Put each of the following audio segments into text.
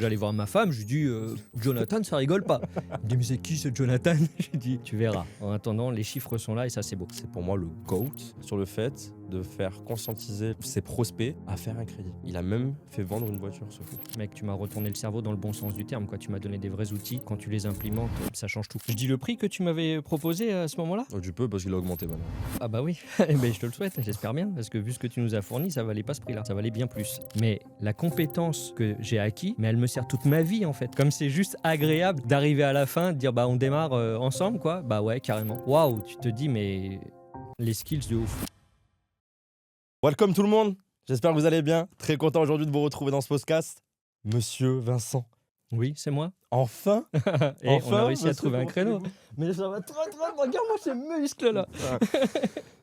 J'allais voir ma femme, je lui dis Jonathan, ça rigole pas. Elle me dit mais c'est qui ce Jonathan? J'ai dit tu verras. En attendant, les chiffres sont là et ça c'est beau. C'est pour moi le GOAT sur le fait de faire conscientiser ses prospects à faire un crédit. Il a même fait vendre une voiture, ce fou. Mec, tu m'as retourné le cerveau dans le bon sens du terme, quoi. Tu m'as donné des vrais outils. Quand tu les implémentes, ça change tout. Je dis le prix que tu m'avais proposé à ce moment-là? Oh, tu peux parce qu'il a augmenté maintenant. Ah bah oui, mais je te le souhaite, j'espère bien, parce que vu ce que tu nous as fourni, ça valait pas ce prix-là, ça valait bien plus. Mais la compétence que j'ai acquis, mais elle me sert toute ma vie en fait. Comme c'est juste agréable d'arriver à la fin, de dire bah on démarre ensemble quoi, bah ouais carrément. Waouh, tu te dis mais les skills de ouf. Welcome tout le monde, j'espère que vous allez bien. Très content aujourd'hui de vous retrouver dans ce podcast. Monsieur Vincent. Oui, c'est moi. Enfin. Et on a réussi à trouver un créneau. comment Mais ça va très très, regarde-moi ces muscles là.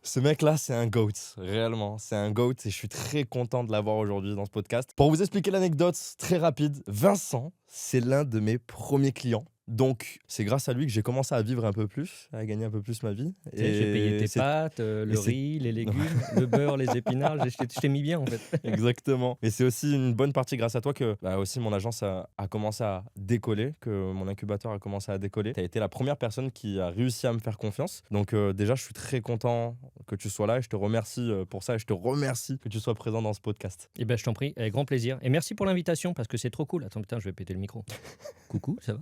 Ce mec-là, c'est un GOAT, réellement. C'est un GOAT et je suis très content de l'avoir aujourd'hui dans ce podcast. Pour vous expliquer l'anecdote très rapide, Vincent, c'est l'un de mes premiers clients. Donc, c'est grâce à lui que j'ai commencé à vivre un peu plus, à gagner un peu plus ma vie. Et j'ai payé tes pâtes, le riz, les légumes, le beurre, les épinards. Je t'ai mis bien en fait. Exactement. Et c'est aussi une bonne partie grâce à toi que aussi mon agence a commencé à décoller, que mon incubateur a commencé à décoller. Tu as été la première personne qui a réussi à me faire confiance. Donc déjà, je suis très content que tu sois là et je te remercie pour ça et je te remercie que tu sois présent dans ce podcast. Eh ben, je t'en prie, avec grand plaisir. Et merci pour l'invitation parce que c'est trop cool. Attends, putain, je vais péter le micro. Coucou, ça va?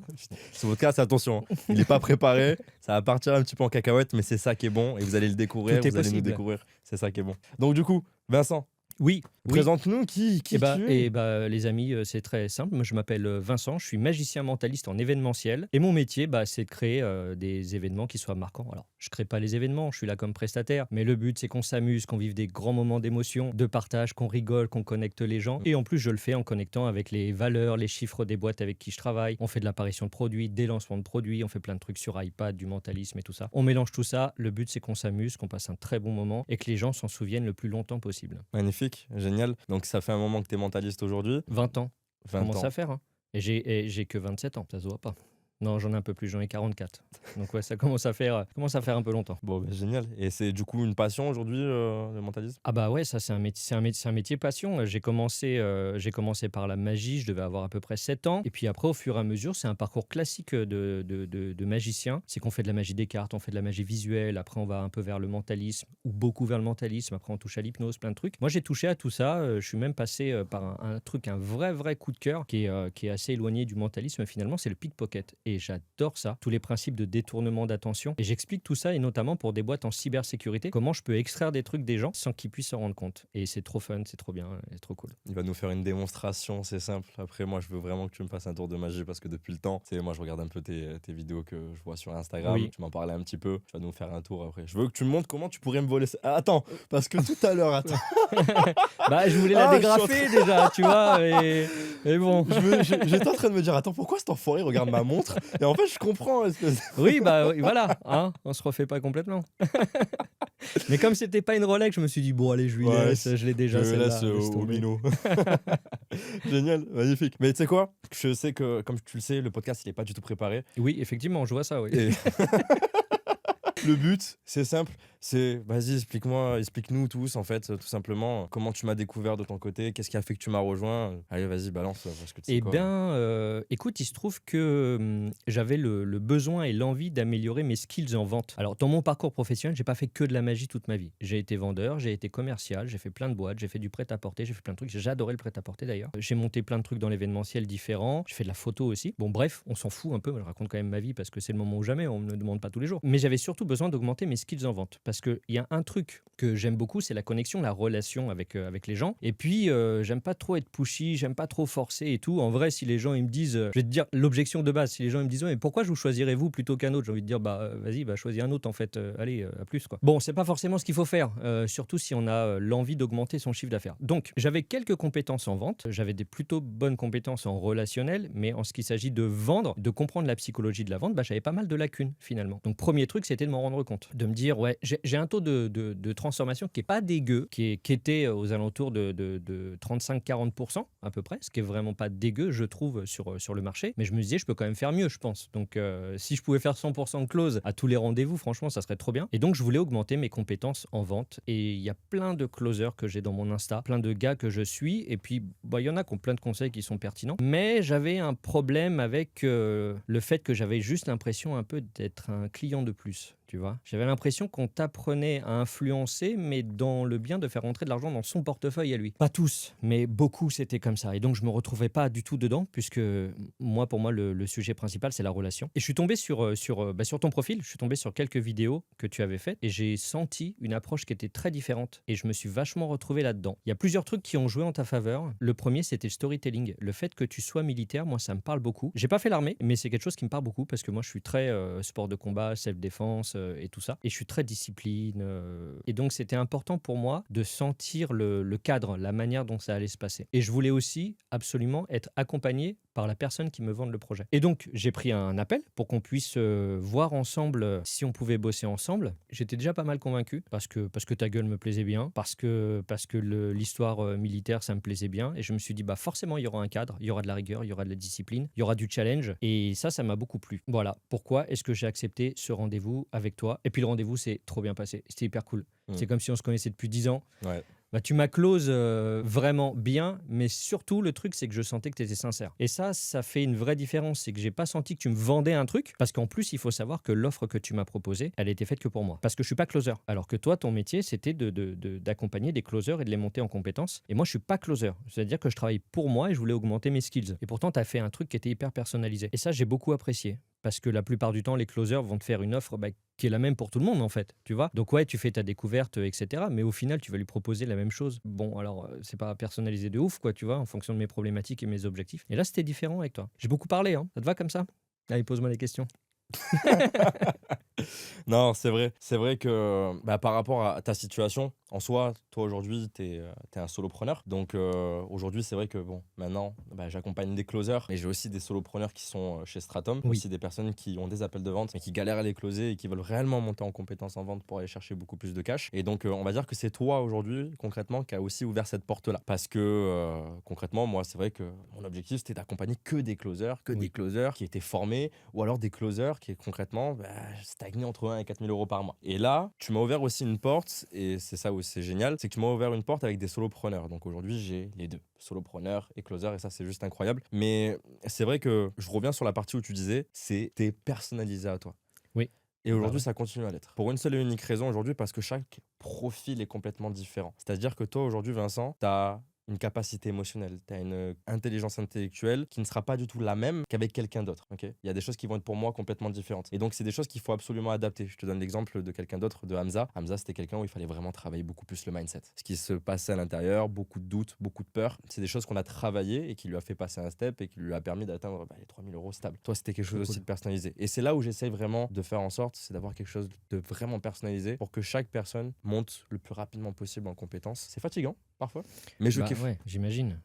Ce podcast, attention, il n'est pas préparé, ça va partir un petit peu en cacahuète, mais c'est ça qui est bon et vous allez le découvrir, Tout est vous allez nous possible. découvrir, c'est ça qui est bon. Donc du coup, Vincent, Oui. présente-nous qui tu es. Les amis, c'est très simple. Moi, je m'appelle Vincent, je suis magicien mentaliste en événementiel. Et mon métier, c'est de créer des événements qui soient marquants. Alors, je crée pas les événements, je suis là comme prestataire. Mais le but, c'est qu'on s'amuse, qu'on vive des grands moments d'émotion, de partage, qu'on rigole, qu'on connecte les gens. Et en plus, je le fais en connectant avec les valeurs, les chiffres des boîtes avec qui je travaille. On fait de l'apparition de produits, des lancements de produits. On fait plein de trucs sur iPad, du mentalisme et tout ça. On mélange tout ça. Le but, c'est qu'on s'amuse, qu'on passe un très bon moment et que les gens s'en souviennent le plus longtemps possible. Magnifique, génial. Donc ça fait un moment que tu es mentaliste aujourd'hui. 20 ans. 20 Commence ans. à faire. Hein. Et j'ai que 27 ans, ça se voit pas. Non, j'en ai un peu plus, j'en ai 44. Donc ouais, ça commence à faire un peu longtemps. Bon, génial. Et c'est du coup une passion aujourd'hui, le mentalisme? Ah bah ouais, ça c'est un métier passion. J'ai commencé par la magie, je devais avoir à peu près 7 ans. Et puis après, au fur et à mesure, c'est un parcours classique de magicien. C'est qu'on fait de la magie des cartes, on fait de la magie visuelle, après on va un peu vers le mentalisme, ou beaucoup vers le mentalisme, après on touche à l'hypnose, plein de trucs. Moi j'ai touché à tout ça, je suis même passé par un vrai coup de cœur qui est assez éloigné du mentalisme finalement, c'est le pickpocket. Et j'adore ça, tous les principes de détournement d'attention. Et j'explique tout ça, et notamment pour des boîtes en cybersécurité, comment je peux extraire des trucs des gens sans qu'ils puissent s'en rendre compte. Et c'est trop fun, c'est trop bien, c'est trop cool. Il va nous faire une démonstration, c'est simple. Après, moi, je veux vraiment que tu me fasses un tour de magie parce que depuis le temps, tu sais, moi, je regarde un peu tes vidéos que je vois sur Instagram. Oui. Tu m'en parlais un petit peu. Tu vas nous faire un tour après. Je veux que tu me montres comment tu pourrais me voler ça. Ah, attends, parce que tout à l'heure, attends. Je voulais la dégrafer déjà, tu vois. Et bon. J'étais en train de me dire, attends, pourquoi cet enfoiré regarde ma montre? Et en fait, je comprends. Oui, voilà, hein, on se refait pas complètement. Mais comme c'était pas une Rolex, je me suis dit, bon, allez, je lui laisse, je l'ai déjà, je celle-là. laisse au minot. Génial, magnifique. Mais tu sais quoi? Je sais que, comme tu le sais, le podcast, il est pas du tout préparé. Oui, effectivement, je vois ça, oui. Et le but, c'est simple, c'est vas-y, explique-nous tous en fait, tout simplement, comment tu m'as découvert de ton côté, qu'est-ce qui a fait que tu m'as rejoint. Allez, vas-y, balance, parce que tu sais Eh quoi. bien, écoute, il se trouve que j'avais le besoin et l'envie d'améliorer mes skills en vente. Alors, dans mon parcours professionnel, j'ai pas fait que de la magie toute ma vie. J'ai été vendeur, j'ai été commercial, j'ai fait plein de boîtes, j'ai fait du prêt-à-porter, j'ai fait plein de trucs. J'ai adoré le prêt-à-porter d'ailleurs. J'ai monté plein de trucs dans l'événementiel différents. J'ai fait de la photo aussi. Bon, bref, on s'en fout un peu. Je raconte quand même ma vie parce que c'est le moment ou jamais. On me le demande pas tous les jours. Mais j'avais surtout besoin d'augmenter mes skills en vente parce qu'il y a un truc que j'aime beaucoup, c'est la connexion, la relation avec les gens. Et puis, j'aime pas trop être pushy, j'aime pas trop forcer et tout. En vrai, si les gens ils me disent, je vais te dire l'objection de base, si les gens ils me disent mais pourquoi je vous choisirais vous plutôt qu'un autre, j'ai envie de dire vas-y, choisis un autre en fait. Allez, à plus quoi. Bon, c'est pas forcément ce qu'il faut faire, surtout si on a l'envie d'augmenter son chiffre d'affaires. Donc, j'avais quelques compétences en vente, j'avais des plutôt bonnes compétences en relationnel, mais en ce qui s'agit de vendre, de comprendre la psychologie de la vente, j'avais pas mal de lacunes finalement. Donc, premier truc, c'était de m'en rendre compte, de me dire ouais, j'ai un taux de transformation qui est pas dégueu, qui était aux alentours de 35-40% à peu près, ce qui est vraiment pas dégueu, je trouve, sur le marché. Mais je me disais, je peux quand même faire mieux, je pense. Donc, si je pouvais faire 100% de close à tous les rendez-vous, franchement, ça serait trop bien. Et donc, je voulais augmenter mes compétences en vente. Et il y a plein de closers que j'ai dans mon Insta, plein de gars que je suis. Et puis, bah, il y en a qui ont plein de conseils qui sont pertinents. Mais j'avais un problème avec le fait que j'avais juste l'impression un peu d'être un client de plus. Tu vois, j'avais l'impression qu'on t'apprenait à influencer, mais dans le bien de faire rentrer de l'argent dans son portefeuille à lui. Pas tous, mais beaucoup c'était comme ça. Et donc je me retrouvais pas du tout dedans, puisque pour moi, le sujet principal c'est la relation. Et je suis tombé sur ton profil, je suis tombé sur quelques vidéos que tu avais faites, et j'ai senti une approche qui était très différente. Et je me suis vachement retrouvé là-dedans. Il y a plusieurs trucs qui ont joué en ta faveur. Le premier c'était le storytelling, le fait que tu sois militaire, moi ça me parle beaucoup. J'ai pas fait l'armée, mais c'est quelque chose qui me parle beaucoup parce que moi je suis très sport de combat, self-défense. Et tout ça. Et je suis très discipline. Et donc, c'était important pour moi de sentir le cadre, la manière dont ça allait se passer. Et je voulais aussi absolument être accompagné par la personne qui me vende le projet. Et donc, j'ai pris un appel pour qu'on puisse voir ensemble si on pouvait bosser ensemble. J'étais déjà pas mal convaincu parce que ta gueule me plaisait bien, parce que l'histoire militaire, ça me plaisait bien. Et je me suis dit, bah forcément, il y aura un cadre, il y aura de la rigueur, il y aura de la discipline, il y aura du challenge. Et ça m'a beaucoup plu. Voilà pourquoi est-ce que j'ai accepté ce rendez-vous avec toi. Et puis le rendez-vous s'est trop bien passé. C'était hyper cool. C'est comme si on se connaissait depuis 10 ans. Ouais. Bah, tu m'as close vraiment bien, mais surtout le truc c'est que je sentais que tu étais sincère. Et ça fait une vraie différence. C'est que j'ai pas senti que tu me vendais un truc, parce qu'en plus il faut savoir que l'offre que tu m'as proposée, elle était faite que pour moi. Parce que je suis pas closer. Alors que toi, ton métier c'était d'accompagner des closers et de les monter en compétences. Et moi je suis pas closer. C'est-à-dire que je travaille pour moi et je voulais augmenter mes skills. Et pourtant tu as fait un truc qui était hyper personnalisé. Et ça j'ai beaucoup apprécié. Parce que la plupart du temps, les closers vont te faire une offre qui est la même pour tout le monde, en fait. Tu vois. Donc, ouais, tu fais ta découverte, etc. Mais au final, tu vas lui proposer la même chose. Bon, alors, c'est pas personnalisé de ouf, quoi, tu vois, en fonction de mes problématiques et mes objectifs. Et là, c'était différent avec toi. J'ai beaucoup parlé, hein. Ça te va comme ça? Allez, pose-moi les questions. Non, c'est vrai. C'est vrai que par rapport à ta situation, en soi, toi aujourd'hui, tu es un solopreneur. Donc aujourd'hui, c'est vrai que maintenant, j'accompagne des closers, mais j'ai aussi des solopreneurs qui sont chez Stratum, Oui. aussi des personnes qui ont des appels de vente, mais qui galèrent à les closer et qui veulent réellement monter en compétences en vente pour aller chercher beaucoup plus de cash. Et donc, on va dire que c'est toi aujourd'hui, concrètement, qui a aussi ouvert cette porte-là. Parce que concrètement, moi, c'est vrai que mon objectif, c'était d'accompagner que des closers, des closers qui étaient formés, ou alors des closers qui concrètement stagnaient entre 1 et 4 000 euros par mois. Et là, tu m'as ouvert aussi une porte, et c'est ça où c'est génial, c'est que tu m'as ouvert une porte avec des solopreneurs. Donc aujourd'hui, j'ai les deux, solopreneur et closer, et ça, c'est juste incroyable. Mais c'est vrai que je reviens sur la partie où tu disais, t'es personnalisé à toi. Oui. Et aujourd'hui, ça continue à l'être. Pour une seule et unique raison aujourd'hui, parce que chaque profil est complètement différent. C'est-à-dire que toi, aujourd'hui, Vincent, tu as une capacité émotionnelle, tu as une intelligence intellectuelle qui ne sera pas du tout la même qu'avec quelqu'un d'autre. Il y a des choses qui vont être pour moi complètement différentes. Et donc, c'est des choses qu'il faut absolument adapter. Je te donne l'exemple de quelqu'un d'autre, de Hamza. Hamza, c'était quelqu'un où il fallait vraiment travailler beaucoup plus le mindset. Ce qui se passait à l'intérieur, beaucoup de doutes, beaucoup de peur. C'est des choses qu'on a travaillé et qui lui a fait passer un step et qui lui a permis d'atteindre les 3 000 euros stables. Toi, c'était quelque chose aussi de personnalisé. Et c'est là où j'essaye vraiment de faire en sorte, c'est d'avoir quelque chose de vraiment personnalisé pour que chaque personne monte le plus rapidement possible en compétences. C'est fatigant, parfois, mais je kiffe. Ouais, j'imagine.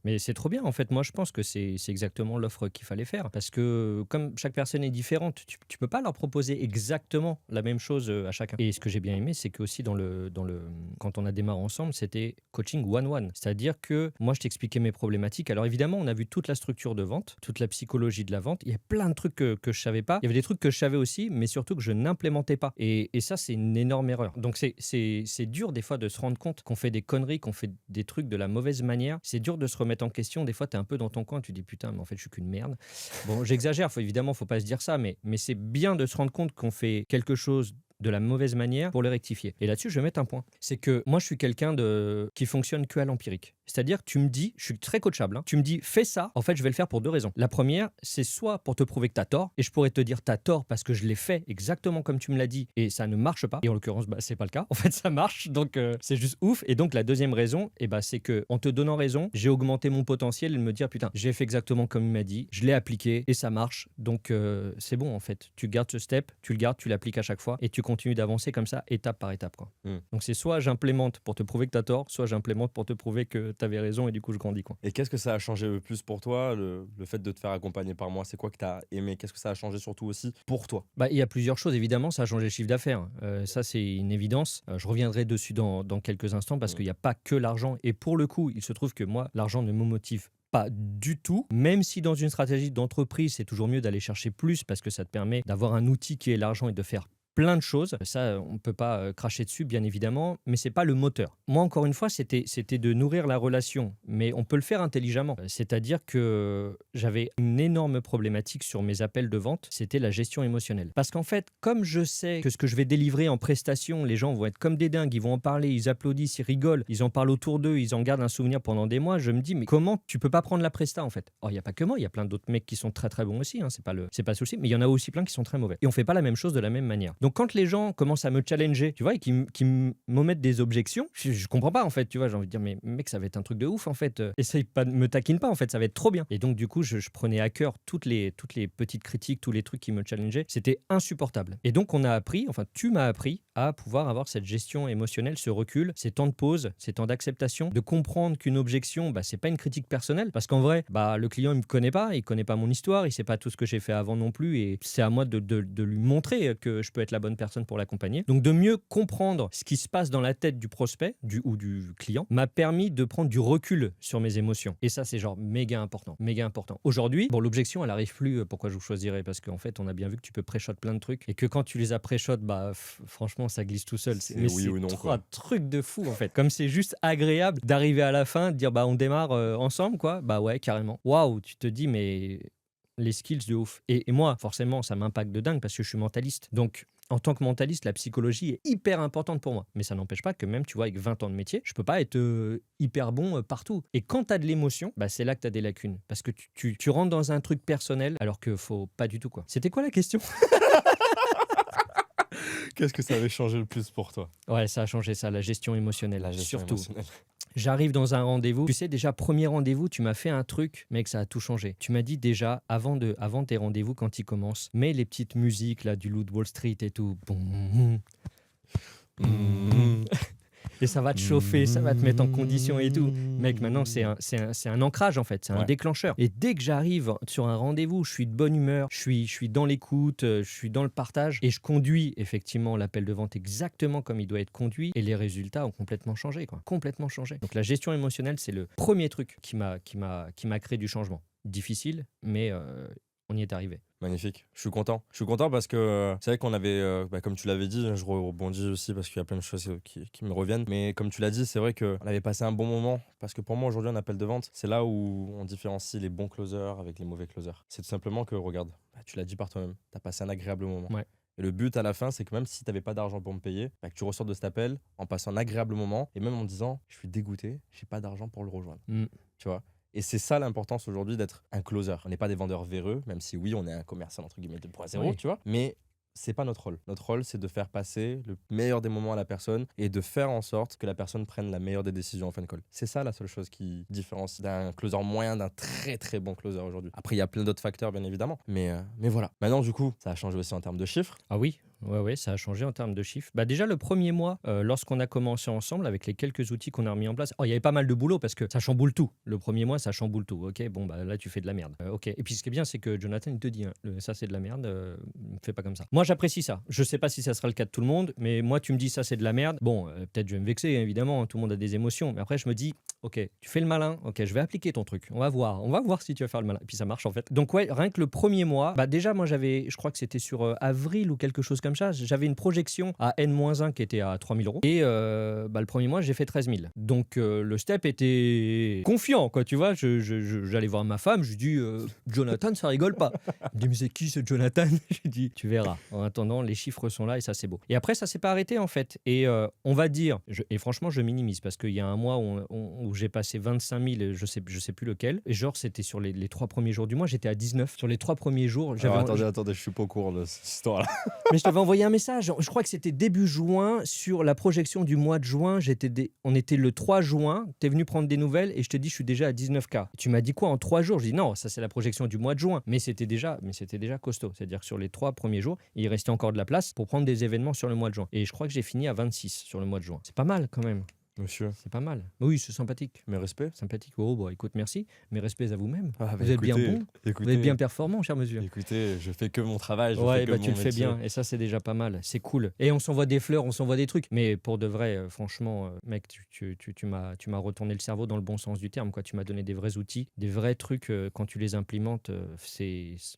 Mais c'est trop bien, en fait. Moi, je pense que c'est exactement l'offre qu'il fallait faire. Parce que comme chaque personne est différente, tu peux pas leur proposer exactement la même chose à chacun. Et ce que j'ai bien aimé, c'est que aussi quand on a démarré ensemble, c'était coaching one-one. C'est-à-dire que moi, je t'expliquais mes problématiques. Alors évidemment, on a vu toute la structure de vente, toute la psychologie de la vente. Il y a plein de trucs que je savais pas. Il y avait des trucs que je savais aussi, mais surtout que je n'implémentais pas. Et ça, c'est une énorme erreur. Donc c'est dur des fois de se rendre compte qu'on fait des conneries, qu'on fait des trucs de la mauvaise manière. C'est dur de se remettre en question. Des fois, tu es un peu dans ton coin, tu dis putain, mais en fait, je suis qu'une merde. Bon, j'exagère, évidemment, faut pas se dire ça, mais c'est bien de se rendre compte qu'on fait quelque chose de la mauvaise manière pour les rectifier. Et là-dessus, je vais mettre un point. C'est que moi, je suis quelqu'un qui fonctionne que à l'empirique. C'est-à-dire que tu me dis, je suis très coachable, tu me dis, fais ça, en fait, je vais le faire pour deux raisons. La première, c'est soit pour te prouver que tu as tort, et je pourrais te dire, tu as tort parce que je l'ai fait exactement comme tu me l'as dit, et ça ne marche pas. Et en l'occurrence, c'est pas le cas. En fait, ça marche, donc c'est juste ouf. Et donc, la deuxième raison, c'est que en te donnant raison, j'ai augmenté mon potentiel et de me dire, putain, j'ai fait exactement comme il m'a dit, je l'ai appliqué, et ça marche. Donc, c'est bon, en fait. Tu gardes ce step, tu le gardes, tu l'appliques à chaque fois, et tu continue d'avancer comme ça, étape par étape, quoi. Mm. Donc c'est soit j'implémente pour te prouver que tu as tort, soit j'implémente pour te prouver que tu avais raison et du coup je grandis, quoi. Et qu'est-ce que ça a changé le plus pour toi, le fait de te faire accompagner par moi? C'est quoi que tu as aimé? Qu'est-ce que ça a changé surtout aussi pour toi? Bah, il y a plusieurs choses, évidemment, ça a changé le chiffre d'affaires. Ça, c'est une évidence. Je reviendrai dessus dans quelques instants parce Mm. qu'il n'y a pas que l'argent. Et pour le coup, il se trouve que moi, l'argent ne me motive pas du tout, même si dans une stratégie d'entreprise, c'est toujours mieux d'aller chercher plus parce que ça te permet d'avoir un outil qui est l'argent et de faire plein de choses. Ça, on ne peut pas cracher dessus, bien évidemment, mais c'est pas le moteur. Moi, encore une fois, c'était de nourrir la relation, mais on peut le faire intelligemment. C'est-à-dire que j'avais une énorme problématique sur mes appels de vente, c'était la gestion émotionnelle. Parce qu'en fait, comme je sais que ce que je vais délivrer en prestation, les gens vont être comme des dingues, ils vont en parler, ils applaudissent, ils rigolent, ils en parlent autour d'eux, ils en gardent un souvenir pendant des mois, je me dis, mais comment tu peux pas prendre la presta, en fait? Oh, il n'y a pas que moi, il y a plein d'autres mecs qui sont très très bons aussi, hein, c'est pas le souci, mais il y en a aussi plein qui sont très mauvais. Et on fait pas la même chose de la même manière. Donc quand les gens commencent à me challenger, tu vois, et qui me mettent des objections, je comprends pas en fait, tu vois, j'ai envie de dire mais mec, ça va être un truc de ouf en fait. Essaye pas, me taquine pas en fait, ça va être trop bien. Et donc du coup, je prenais à cœur toutes les petites critiques, tous les trucs qui me challengeaient, c'était insupportable. Et donc on a appris, enfin tu m'as appris à pouvoir avoir cette gestion émotionnelle, ce recul, ces temps de pause, ces temps d'acceptation, de comprendre qu'une objection, bah c'est pas une critique personnelle, parce qu'en vrai, bah le client il me connaît pas mon histoire, il sait pas tout ce que j'ai fait avant non plus, et c'est à moi de lui montrer que je peux être la bonne personne pour l'accompagner. Donc de mieux comprendre ce qui se passe dans la tête du prospect ou du client m'a permis de prendre du recul sur mes émotions. Et ça, c'est genre méga important, méga important. Aujourd'hui, bon, l'objection, elle arrive plus. Pourquoi je vous choisirais? Parce qu'en fait, on a bien vu que tu peux pré-shot plein de trucs et que quand tu les as pré-shot, bah franchement, ça glisse tout seul. C'est Mais oui c'est ou non, trop quoi. un truc de fou en fait. Comme c'est juste agréable d'arriver à la fin, de dire bah on démarre ensemble, quoi. Bah ouais, carrément. Waouh, tu te dis mais les skills de ouf. Et moi, forcément, ça m'impacte de dingue parce que je suis mentaliste. Donc, en tant que mentaliste, la psychologie est hyper importante pour moi. Mais ça n'empêche pas que même, tu vois, avec 20 ans de métier, je peux pas être hyper bon partout. Et quand tu as de l'émotion, bah, c'est là que tu as des lacunes. Parce que tu rentres dans un truc personnel alors que faut pas du tout, quoi. C'était quoi la question? Qu'est-ce que ça avait changé le plus pour toi? Ouais, ça a changé ça, la gestion émotionnelle. La gestion surtout. émotionnelle. J'arrive dans un rendez-vous. Tu sais, déjà, premier rendez-vous, tu m'as fait un truc, mec, ça a tout changé. Tu m'as dit déjà, avant tes rendez-vous, quand ils commencent, mets les petites musiques là, du Loup de Wall Street et tout. Et ça va te chauffer, ça va te mettre en condition et tout. Mec, maintenant, c'est un ancrage, en fait. C'est un Ouais. déclencheur. Et dès que j'arrive sur un rendez-vous, je suis de bonne humeur, je suis dans l'écoute, je suis dans le partage et je conduis effectivement l'appel de vente exactement comme il doit être conduit. Et les résultats ont complètement changé, quoi. Complètement changé. Donc, la gestion émotionnelle, c'est le premier truc qui m'a créé du changement. Difficile, mais on y est arrivé. Magnifique, je suis content. Je suis content parce que c'est vrai qu'on avait, comme tu l'avais dit, je rebondis aussi parce qu'il y a plein de choses qui me reviennent. Mais comme tu l'as dit, c'est vrai qu'on avait passé un bon moment. Parce que pour moi, aujourd'hui, un appel de vente, c'est là où on différencie les bons closers avec les mauvais closers. C'est tout simplement que, regarde, tu l'as dit par toi-même, tu as passé un agréable moment. Ouais. Et le but à la fin, c'est que même si tu n'avais pas d'argent pour me payer, que tu ressors de cet appel en passant un agréable moment et même en disant, je suis dégoûté, j'ai pas d'argent pour le rejoindre. Tu vois? Et c'est ça l'importance aujourd'hui d'être un closer. On n'est pas des vendeurs véreux, même si oui, on est un commercial entre guillemets 2.0, Oui. tu vois. Mais c'est pas notre rôle. Notre rôle, c'est de faire passer le meilleur des moments à la personne et de faire en sorte que la personne prenne la meilleure des décisions en fin de call. C'est ça la seule chose qui différencie d'un closer moyen d'un très très bon closer aujourd'hui. Après, il y a plein d'autres facteurs, bien évidemment. Mais voilà. Maintenant, du coup, ça a changé aussi en termes de chiffres. Ah oui, ouais, ça a changé en termes de chiffres. Bah déjà, le premier mois, lorsqu'on a commencé ensemble, avec les quelques outils qu'on a remis en place, il y avait pas mal de boulot parce que ça chamboule tout. Le premier mois, ça chamboule tout. Ok, bon, bah là, tu fais de la merde. Ok. Et puis, ce qui est bien, c'est que Jonathan, il te dit, hein, ça, c'est de la merde, fais pas comme ça. Moi, j'apprécie ça. Je sais pas si ça sera le cas de tout le monde, mais moi, tu me dis, ça, c'est de la merde. Bon, peut-être je vais me vexer, évidemment, tout le monde a des émotions. Mais après, je me dis, ok, tu fais le malin, ok, je vais appliquer ton truc. On va voir si tu vas faire le malin. Et puis, ça marche, en fait. Donc, ouais, rien que le premier mois, bah déjà, moi, je crois que c'était sur avril ou quelque chose comme ça, j'avais une projection à N-1 qui était à 3 000 €. Et le premier mois, j'ai fait 13 000. Donc, le step était confiant, quoi, tu vois. J'allais voir ma femme, je lui dis, Jonathan, ça rigole pas. Elle me dit, mais c'est qui ce Jonathan? Je lui dis, tu verras. En attendant, les chiffres sont là et ça, c'est beau. Et après, ça s'est pas arrêté, en fait. Et on va dire, et franchement, je minimise parce qu'il y a un mois où j'ai passé 25 000, je sais plus lequel. Et genre, c'était sur les 3 premiers jours du mois, j'étais à 19. Sur les 3 premiers jours, Alors, attendez, je suis pas au courant de cette histoire-là. mais je t'avais envoyé un message. Je crois que c'était début juin sur la projection du mois de juin. On était le 3 juin. Tu es venu prendre des nouvelles et je te dis je suis déjà à 19K. Tu m'as dit quoi en 3 jours? Je dis non, ça c'est la projection du mois de juin. Mais c'était déjà costaud. C'est-à-dire que sur les 3 premiers jours, il restait encore de la place pour prendre des événements sur le mois de juin. Et je crois que j'ai fini à 26 sur le mois de juin. C'est pas mal quand même. Monsieur, C'est pas mal. Oui, c'est sympathique. mes respects. Sympathique. Oh, bah écoute, merci. Mes respects à vous-même. Ah, bah, Vous êtes bien écoutez, bon. écoutez, Vous êtes bien performant, cher monsieur. écoutez, je fais que mon travail, je Ouais, fais que bah mon tu le fais métier. bien. Et ça, c'est déjà pas mal. C'est cool. Et on s'envoie des fleurs, on s'envoie des trucs. Mais pour de vrai, franchement, mec, tu m'as retourné le cerveau dans le bon sens du terme, quoi. Tu m'as donné des vrais outils, des vrais trucs. Quand tu les implémentes,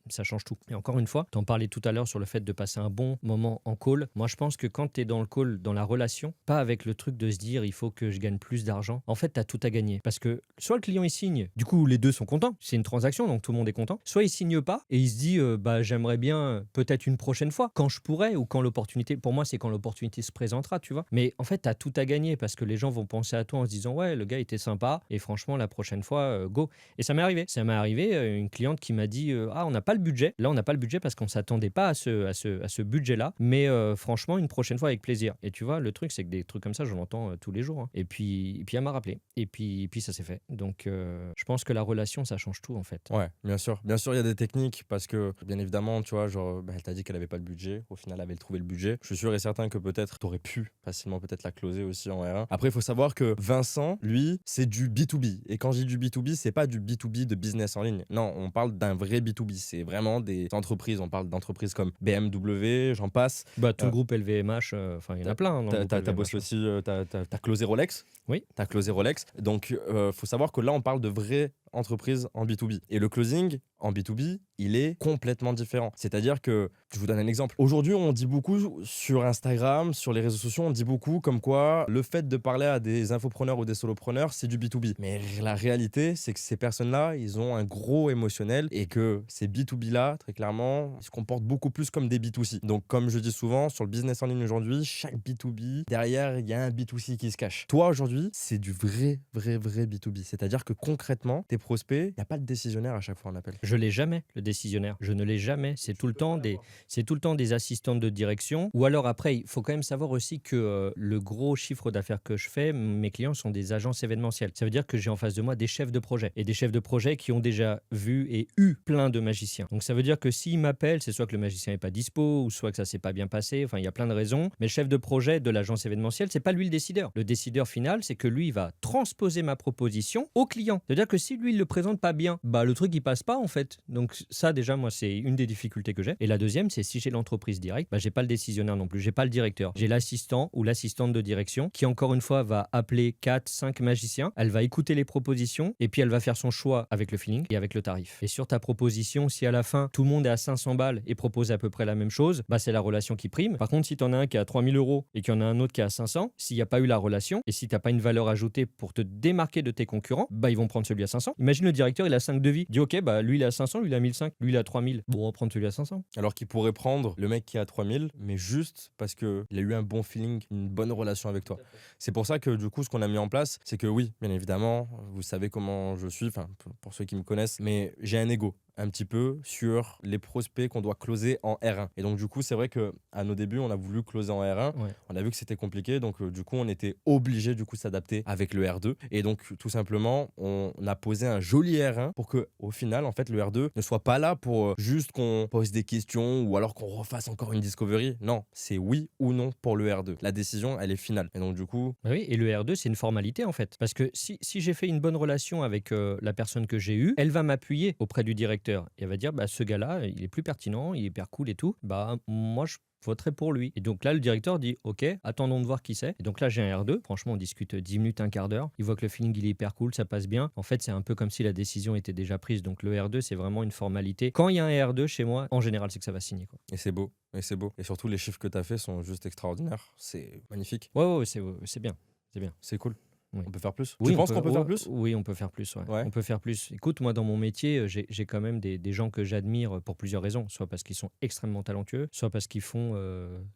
ça change tout. Et encore une fois, t'en parlais tout à l'heure sur le fait de passer un bon moment en call. Moi, je pense que quand t'es dans le call, dans la relation, pas avec le truc de se dire il faut que je gagne plus d'argent. En fait, t'as tout à gagner. Parce que soit le client il signe, du coup les deux sont contents, c'est une transaction donc tout le monde est content. Soit il signe pas et il se dit bah j'aimerais bien peut-être une prochaine fois, quand je pourrais ou quand l'opportunité, pour moi c'est quand l'opportunité se présentera, tu vois. Mais en fait, t'as tout à gagner parce que les gens vont penser à toi en se disant ouais, le gars était sympa et franchement la prochaine fois go. Et ça m'est arrivé. Ça m'est arrivé une cliente qui m'a dit ah on n'a pas le budget. Là on n'a pas le budget parce qu'on s'attendait pas à ce budget-là, mais franchement une prochaine fois avec plaisir. Et tu vois, le truc c'est que des trucs comme ça j'en entends tous les jours, hein. Et puis elle m'a rappelé. Et puis ça s'est fait. Donc, je pense que la relation, ça change tout, en fait. Ouais, bien sûr. Bien sûr, il y a des techniques parce que, bien évidemment, tu vois, genre, elle t'a dit qu'elle avait pas le budget. Au final, elle avait trouvé le budget. Je suis sûr et certain que peut-être t'aurais pu facilement peut-être la closer aussi en R1. Après, il faut savoir que Vincent, lui, c'est du B2B. Et quand je dis du B2B, c'est pas du B2B de business en ligne. Non, on parle d'un vrai B2B. C'est vraiment des entreprises. On parle d'entreprises comme BMW, j'en passe. Bah, tout le groupe LVMH, enfin, il y en a plein, hein, dans le groupe T'as bossé LVMH. aussi, t'as closé Rolex. Oui. T'as closé Rolex. Donc, faut savoir que là, on parle de vraies entreprises en B2B. Et le closing en B2B, il est complètement différent. C'est-à-dire que, je vous donne un exemple. Aujourd'hui, on dit beaucoup sur Instagram, sur les réseaux sociaux, on dit beaucoup comme quoi le fait de parler à des infopreneurs ou des solopreneurs, c'est du B2B. Mais la réalité, c'est que ces personnes-là, ils ont un gros émotionnel et que ces B2B-là, très clairement, ils se comportent beaucoup plus comme des B2C. Donc, comme je dis souvent, sur le business en ligne aujourd'hui, chaque B2B, derrière, il y a un B2C qui se cache. Toi, aujourd'hui, c'est du vrai B2B. C'est-à-dire que concrètement, tes prospects, il n'y a pas de décisionnaire à chaque fois en appel. Je l'ai jamais, le décisionnaire. Je ne l'ai jamais. C'est tout le temps des assistantes de direction. Ou alors après, il faut quand même savoir aussi que le gros chiffre d'affaires que je fais, mes clients sont des agences événementielles. Ça veut dire que j'ai en face de moi des chefs de projet. Et des chefs de projet qui ont déjà vu et eu plein de magiciens. Donc ça veut dire que s'ils m'appellent, c'est soit que le magicien n'est pas dispo, ou soit que ça s'est pas bien passé. Enfin, il y a plein de raisons. Mais le chef de projet de l'agence événementielle, c'est pas lui le décideur. Le décideur final, c'est que lui, il va transposer ma proposition au client. C'est-à-dire que si lui, il le présente pas bien, bah le truc, il passe pas en fait. Donc ça, déjà, moi, c'est une des difficultés que j'ai. Et la deuxième, c'est si j'ai l'entreprise directe, bah j'ai pas le décisionnaire non plus. J'ai pas le directeur. J'ai l'assistant ou l'assistante de direction qui, encore une fois, va appeler 4, 5 magiciens. Elle va écouter les propositions et puis elle va faire son choix avec le feeling et avec le tarif. Et sur ta proposition, si à la fin, tout le monde est à 500 balles et propose à peu près la même chose, bah c'est la relation qui prime. Par contre, si t'en as un qui est à 3000 euros et qu'il y en a un autre qui est à 500, s'il n'y a pas eu la relation et si t'as pas une valeur ajoutée pour te démarquer de tes concurrents, bah ils vont prendre celui à 500. Imagine le directeur, il a 5 devis. Il dit ok, bah lui il est à 500, lui il a 1005, lui il a 3000. Bon, on va prendre celui à 500. Alors qu'il pourrait prendre le mec qui est à 3000, mais juste parce qu'il a eu un bon feeling, une bonne relation avec toi. C'est pour ça que du coup, ce qu'on a mis en place, c'est que oui, bien évidemment, vous savez comment je suis, enfin pour ceux qui me connaissent, mais j'ai un ego un petit peu sur les prospects qu'on doit closer en R1. Et donc du coup, c'est vrai que à nos débuts, on a voulu closer en R1. Ouais. On a vu que c'était compliqué, donc du coup, on était obligé du coup s'adapter avec le R2. Et donc tout simplement, on a posé un joli R1 pour que au final, en fait, le R2 ne soit pas là pour juste qu'on pose des questions ou alors qu'on refasse encore une discovery. Non, c'est oui ou non pour le R2. La décision, elle est finale. Et donc du coup, Bah oui, et le R2, c'est une formalité en fait. Parce que si j'ai fait une bonne relation avec la personne que j'ai eue, elle va m'appuyer auprès du directeur. Et elle va dire, bah, ce gars-là, il est plus pertinent, il est hyper cool et tout. Bah, moi, je voterai pour lui. Et donc là, le directeur dit, ok, attendons de voir qui c'est. Et donc là, j'ai un R2. Franchement, on discute 10 minutes, un quart d'heure. Il voit que le feeling, il est hyper cool, ça passe bien. En fait, c'est un peu comme si la décision était déjà prise. Donc le R2, c'est vraiment une formalité. Quand il y a un R2 chez moi, en général, c'est que ça va signer, quoi. et c'est beau. Et c'est beau. Et surtout, les chiffres que tu as fait sont juste extraordinaires. C'est magnifique. Ouais, c'est bien. C'est bien. C'est cool. Oui. On peut faire plus. Oui, Tu penses qu'on peut faire oh, plus? oui, on peut faire plus. Ouais. Ouais. On peut faire plus. Écoute, moi, dans mon métier, j'ai quand même des gens que j'admire pour plusieurs raisons. Soit parce qu'ils sont extrêmement talentueux, soit parce qu'ils font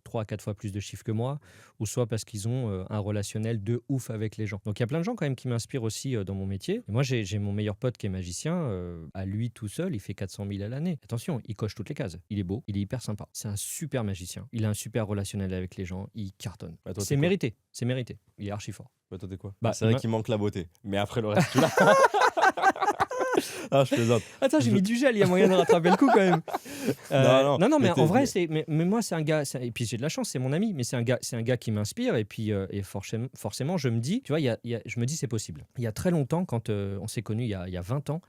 3 à 4 fois plus de chiffres que moi, ou soit parce qu'ils ont un relationnel de ouf avec les gens. Donc, il y a plein de gens quand même qui m'inspirent aussi dans mon métier. Et moi, j'ai mon meilleur pote qui est magicien. À lui tout seul, il fait 400 000 à l'année. Attention, il coche toutes les cases. Il est beau, il est hyper sympa. C'est un super magicien. Il a un super relationnel avec les gens. Il cartonne. Bah, toi, C'est t'es quoi? mérité. C'est mérité. Il est archi fort. Bah, toi, t'es quoi? Bah, C'est vrai qu'il manque la beauté. Mais après le reste, tu l'as. Ah, je plaisante. Attends, j'ai Je- mis du gel, il y a moyen de rattraper le coup quand même. Non, mais mais en vrai, mais moi, c'est un gars, et puis j'ai de la chance, c'est mon ami, mais c'est un gars qui m'inspire, et puis et forcément, je me dis, tu vois, je me dis, c'est possible. Il y a très longtemps, quand on s'est connus, il y a 20 ans,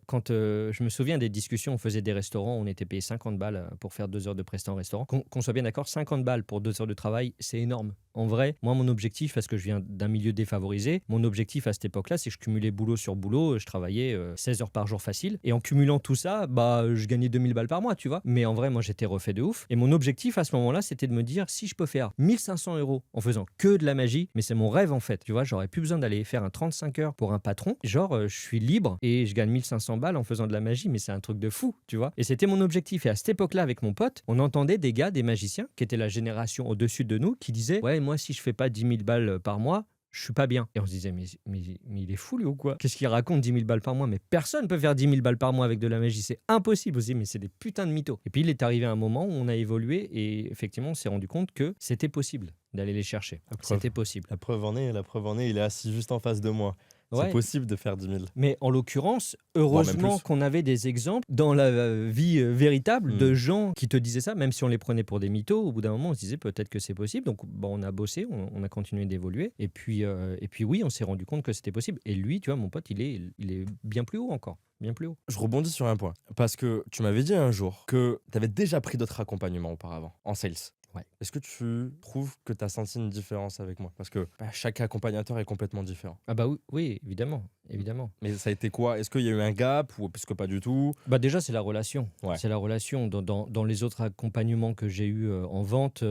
quand je me souviens des discussions, on faisait des restaurants, on était payé 50 balles pour faire 2 heures de prestat en restaurant. Qu'on soit bien d'accord, 50 balles pour 2 heures de travail, c'est énorme. En vrai, moi, mon objectif, parce que je viens d'un milieu défavorisé, mon objectif à cette époque-là, c'est que je cumulais boulot sur boulot, je travaillais 16 heures par jour facile, et en cumulant tout ça, je gagnais 2000 balles par mois, tu vois. Mais en vrai, moi, j'étais refait de ouf. Et mon objectif à ce moment-là, c'était de me dire, si je peux faire 1500 € en faisant que de la magie, mais c'est mon rêve en fait, tu vois, j'aurais plus besoin d'aller faire un 35 heures pour un patron, genre, je suis libre et je gagne 1500 balles en faisant de la magie, mais c'est un truc de fou, tu vois. Et c'était mon objectif. Et à cette époque-là, avec mon pote, on entendait des gars, des magiciens, qui étaient la génération au-dessus de nous, qui disaient, ouais, moi, si je fais pas 10 000 balles par mois, je suis pas bien. Et on se disait, mais il est fou lui ou quoi? Qu'est-ce qu'il raconte, 10 000 balles par mois? Mais personne peut faire 10 000 balles par mois avec de la magie, c'est impossible aussi, mais c'est des putains de mythos. Et puis il est arrivé un moment où on a évolué et effectivement on s'est rendu compte que c'était possible d'aller les chercher. C'était possible. La preuve en est, il est assis juste en face de moi. Ouais. C'est possible de faire 10 000. Mais en l'occurrence, Voire même heureusement plus. qu'on avait des exemples dans la vie véritable de Mm. gens qui te disaient ça, même si on les prenait pour des mythos. Au bout d'un moment, on se disait peut-être que c'est possible. Donc, on a bossé, on a continué d'évoluer. Et puis oui, on s'est rendu compte que c'était possible. Et lui, tu vois, mon pote, il est bien plus haut encore. Bien plus haut. Je rebondis sur un point. Parce que tu m'avais dit un jour que tu avais déjà pris d'autres accompagnements auparavant, en sales. Ouais. Est-ce que tu trouves que tu as senti une différence avec moi? Parce que chaque accompagnateur est complètement différent. Ah bah oui, évidemment. Mais ça a été quoi? Est-ce qu'il y a eu un gap ou parce que pas du tout? Bah déjà, c'est la relation. Ouais. C'est la relation. Dans les autres accompagnements que j'ai eus en vente,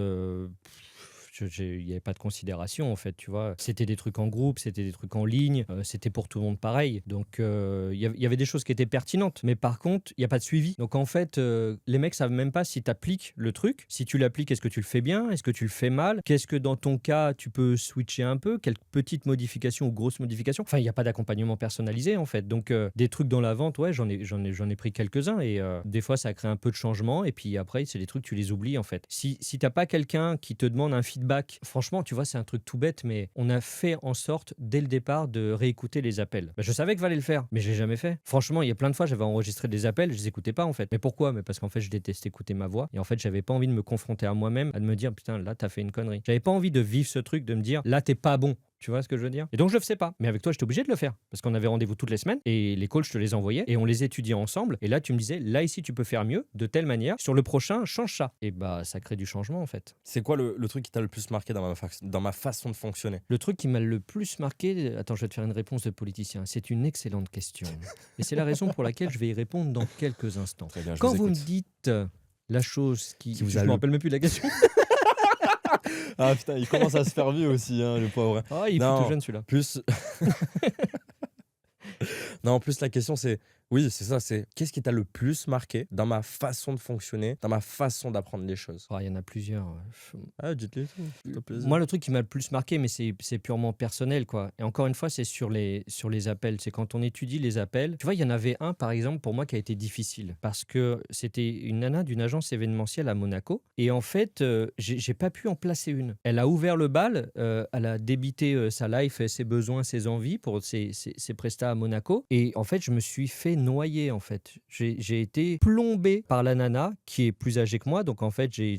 il n'y avait pas de considération en fait, tu vois. C'était des trucs en groupe, c'était des trucs en ligne, c'était pour tout le monde pareil. Donc il y avait des choses qui étaient pertinentes, mais par contre, il n'y a pas de suivi. Donc en fait, les mecs savent même pas si tu appliques le truc. Si tu l'appliques, est-ce que tu le fais bien? Est-ce que tu le fais mal? Qu'est-ce que dans ton cas, tu peux switcher un peu? Quelques petites modifications ou grosses modifications? Enfin, il n'y a pas d'accompagnement personnalisé en fait. Donc des trucs dans la vente, ouais, j'en ai pris quelques-uns et des fois, ça crée un peu de changement et puis après, c'est des trucs, tu les oublies en fait. Si tu n'as pas quelqu'un qui te demande un feedback, franchement, tu vois, c'est un truc tout bête, mais on a fait en sorte, dès le départ, de réécouter les appels. Je savais qu'il fallait le faire, mais je l'ai jamais fait. Franchement, il y a plein de fois, j'avais enregistré des appels, je les écoutais pas en fait. Mais pourquoi? Mais parce qu'en fait, je déteste écouter ma voix. Et en fait, j'avais pas envie de me confronter à moi-même, à de me dire, putain, là, t'as fait une connerie. J'avais pas envie de vivre ce truc, de me dire, là, t'es pas bon. Tu vois ce que je veux dire? Et donc je le faisais pas. Mais avec toi, j'étais obligé de le faire. Parce qu'on avait rendez-vous toutes les semaines et les calls, je te les envoyais et on les étudiait ensemble. Et là, tu me disais, là, ici, tu peux faire mieux de telle manière. Sur le prochain, change ça. Et bah, ça crée du changement en fait. C'est quoi le truc qui t'a le plus marqué dans ma façon de fonctionner? Le truc qui m'a le plus marqué, attends, je vais te faire une réponse de politicien. C'est une excellente question. Et c'est la raison pour laquelle je vais y répondre dans quelques instants. Très bien, je Quand vous vous me écoute. dites la chose qui Qui vous je a me le- rappelle même plus de la question. Ah putain, il commence à se faire vieux aussi, hein, le pauvre. Ah, il est Non. plutôt jeune celui-là. Plus. Non, en plus, la question, c'est. Oui, c'est ça, c'est qu'est-ce qui t'a le plus marqué dans ma façon de fonctionner, dans ma façon d'apprendre les choses? Ah, il y en a plusieurs. Ah, dites-les tout, fais-toi plaisir. Moi, le truc qui m'a le plus marqué, mais c'est purement personnel, quoi. Et encore une fois, c'est sur les appels. C'est quand on étudie les appels. Tu vois, il y en avait un, par exemple, pour moi, qui a été difficile. Parce que c'était une nana d'une agence événementielle à Monaco. Et en fait, j'ai pas pu en placer une. Elle a ouvert le bal, elle a débité sa life, ses besoins, ses envies pour ses prestats à Monaco. Et en fait, je me suis fait noyer, en fait. J'ai été plombé par la nana, qui est plus âgée que moi. Donc, en fait, j'ai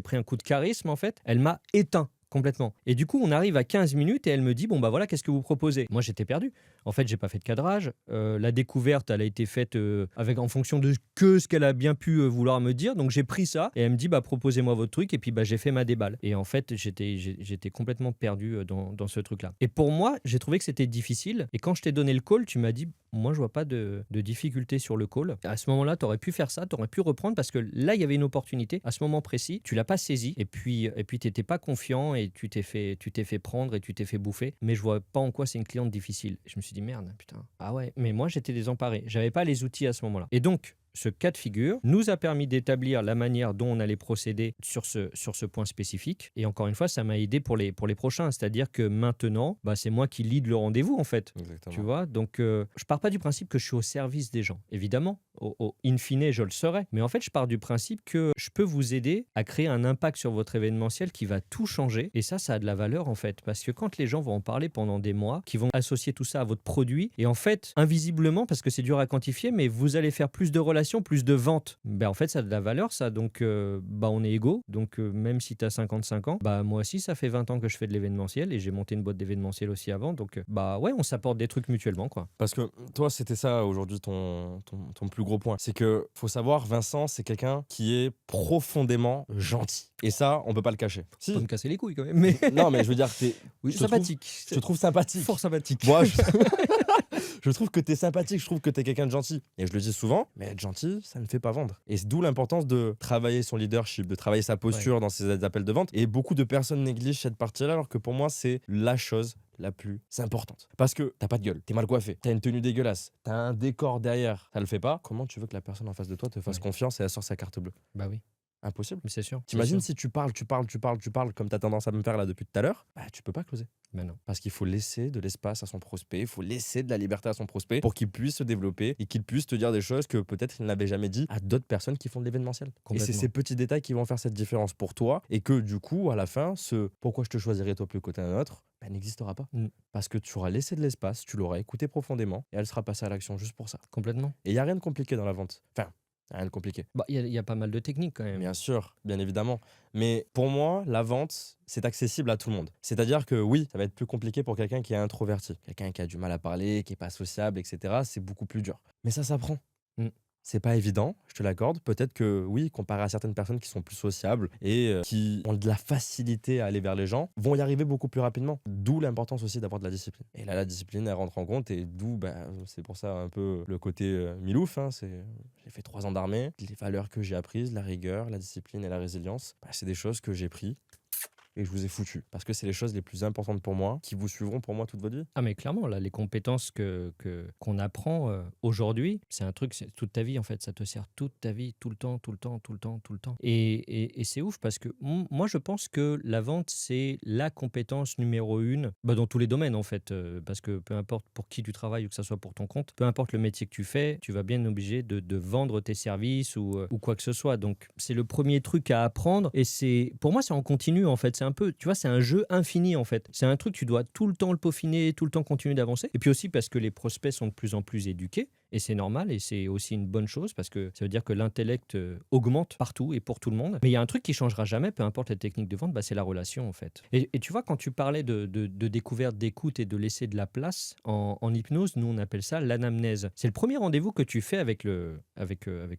pris un coup de charisme, en fait. Elle m'a éteint complètement. Et du coup, on arrive à 15 minutes et elle me dit, bon, bah voilà, qu'est-ce que vous proposez? Moi, j'étais perdu. En fait, j'ai pas fait de cadrage. La découverte, elle a été faite en fonction de ce qu'elle a bien pu vouloir me dire. Donc, j'ai pris ça et elle me dit, bah, proposez-moi votre truc. Et puis, bah, j'ai fait ma déballe. Et en fait, j'étais complètement perdu dans ce truc-là. Et pour moi, j'ai trouvé que c'était difficile. Et quand je t'ai donné le call, tu m'as dit, moi, je vois pas de difficulté sur le call. À ce moment-là, tu aurais pu faire ça, tu aurais pu reprendre parce que là, il y avait une opportunité. À ce moment précis, tu l'as pas saisi et puis tu n'étais pas confiant et tu t'es fait prendre et tu t'es fait bouffer. Mais je vois pas en quoi c'est une cliente difficile. Je me suis dit, merde, putain. Ah ouais, mais moi, j'étais désemparé. J'avais pas les outils à ce moment-là. Et donc, ce cas de figure nous a permis d'établir la manière dont on allait procéder sur ce point spécifique. Et encore une fois, ça m'a aidé pour les prochains. C'est-à-dire que maintenant, bah, c'est moi qui lead le rendez-vous, en fait. Exactement. Tu vois, donc je pars pas du principe que je suis au service des gens. Évidemment, in fine, je le serai. Mais en fait, je pars du principe que je peux vous aider à créer un impact sur votre événementiel qui va tout changer. Et ça a de la valeur, en fait. Parce que quand les gens vont en parler pendant des mois, qui vont associer tout ça à votre produit, et en fait, invisiblement, parce que c'est dur à quantifier, mais vous allez faire plus de relations, plus de ventes. Ben, en fait, ça a de la valeur, ça. Donc, bah, on est égaux. Donc, même si tu as 55 ans, bah, moi aussi, ça fait 20 ans que je fais de l'événementiel et j'ai monté une boîte d'événementiel aussi avant. Donc, bah, ouais, on s'apporte des trucs mutuellement, quoi. Parce que toi, c'était ça aujourd'hui ton plus gros point. C'est que faut savoir, Vincent, c'est quelqu'un qui est profondément gentil. Et ça, on peut pas le cacher. Faut Si. me casser les couilles quand même. Mais Non, mais je veux dire, oui, je te sympathique. je te trouve sympathique. Fort sympathique. Moi, je trouve que t'es sympathique, je trouve que t'es quelqu'un de gentil. Et je le dis souvent, mais être gentil, ça ne fait pas vendre. Et c'est d'où l'importance de travailler son leadership, de travailler sa posture dans ses appels de vente. Et beaucoup de personnes négligent cette partie-là, alors que pour moi, c'est la chose la plus importante. Parce que t'as pas de gueule, t'es mal coiffé, t'as une tenue dégueulasse, t'as un décor derrière, ça le fait pas. Comment tu veux que la personne en face de toi te fasse confiance et elle sort sa carte bleue? Bah oui. Impossible. Mais c'est sûr. T'imagines si tu parles comme t'as tendance à me faire là depuis tout à l'heure, bah tu peux pas closer. Mais non. Parce qu'il faut laisser de l'espace à son prospect, il faut laisser de la liberté à son prospect pour qu'il puisse se développer et qu'il puisse te dire des choses que peut-être il n'avait jamais dit à d'autres personnes qui font de l'événementiel. Et c'est ces petits détails qui vont faire cette différence pour toi et que du coup, à la fin, ce pourquoi je te choisirais toi plutôt qu'un autre, bah, n'existera pas. Parce que tu auras laissé de l'espace, tu l'auras écouté profondément et elle sera passée à l'action juste pour ça. Complètement. Et il n'y a rien de compliqué dans la vente. Enfin, rien de compliqué. Bah, il y a pas mal de techniques quand même. Bien sûr, bien évidemment. Mais pour moi, la vente, c'est accessible à tout le monde. C'est-à-dire que oui, ça va être plus compliqué pour quelqu'un qui est introverti, quelqu'un qui a du mal à parler, qui n'est pas sociable, etc. C'est beaucoup plus dur. Mais ça s'apprend. Mm. C'est pas évident, je te l'accorde. Peut-être que oui, comparé à certaines personnes qui sont plus sociables et qui ont de la facilité à aller vers les gens, vont y arriver beaucoup plus rapidement. D'où l'importance aussi d'avoir de la discipline. Et là, la discipline, elle rentre en compte et d'où, c'est pour ça un peu le côté Milouf. J'ai fait 3 ans d'armée. Les valeurs que j'ai apprises, la rigueur, la discipline et la résilience, c'est des choses que j'ai prises et je vous ai foutu. Parce que c'est les choses les plus importantes pour moi, qui vous suivront pour moi toute votre vie. Ah mais clairement, là, les compétences qu'on apprend aujourd'hui, c'est un truc, c'est toute ta vie en fait, ça te sert toute ta vie, tout le temps, tout le temps, tout le temps, tout le temps. Et c'est ouf parce que moi je pense que la vente, c'est la compétence numéro 1 dans tous les domaines en fait, parce que peu importe pour qui tu travailles ou que ça soit pour ton compte, peu importe le métier que tu fais, tu vas bien obligé de vendre tes services ou quoi que ce soit. Donc c'est le premier truc à apprendre et pour moi c'est en continu en fait, c'est un peu, tu vois, c'est un jeu infini en fait. C'est un truc, tu dois tout le temps le peaufiner, tout le temps continuer d'avancer. Et puis aussi parce que les prospects sont de plus en plus éduqués. Et c'est normal et c'est aussi une bonne chose parce que ça veut dire que l'intellect augmente partout et pour tout le monde. Mais il y a un truc qui changera jamais, peu importe la technique de vente, c'est la relation en fait. Et tu vois, quand tu parlais de découverte, d'écoute et de laisser de la place, en hypnose, nous on appelle ça l'anamnèse. C'est le premier rendez-vous que tu fais avec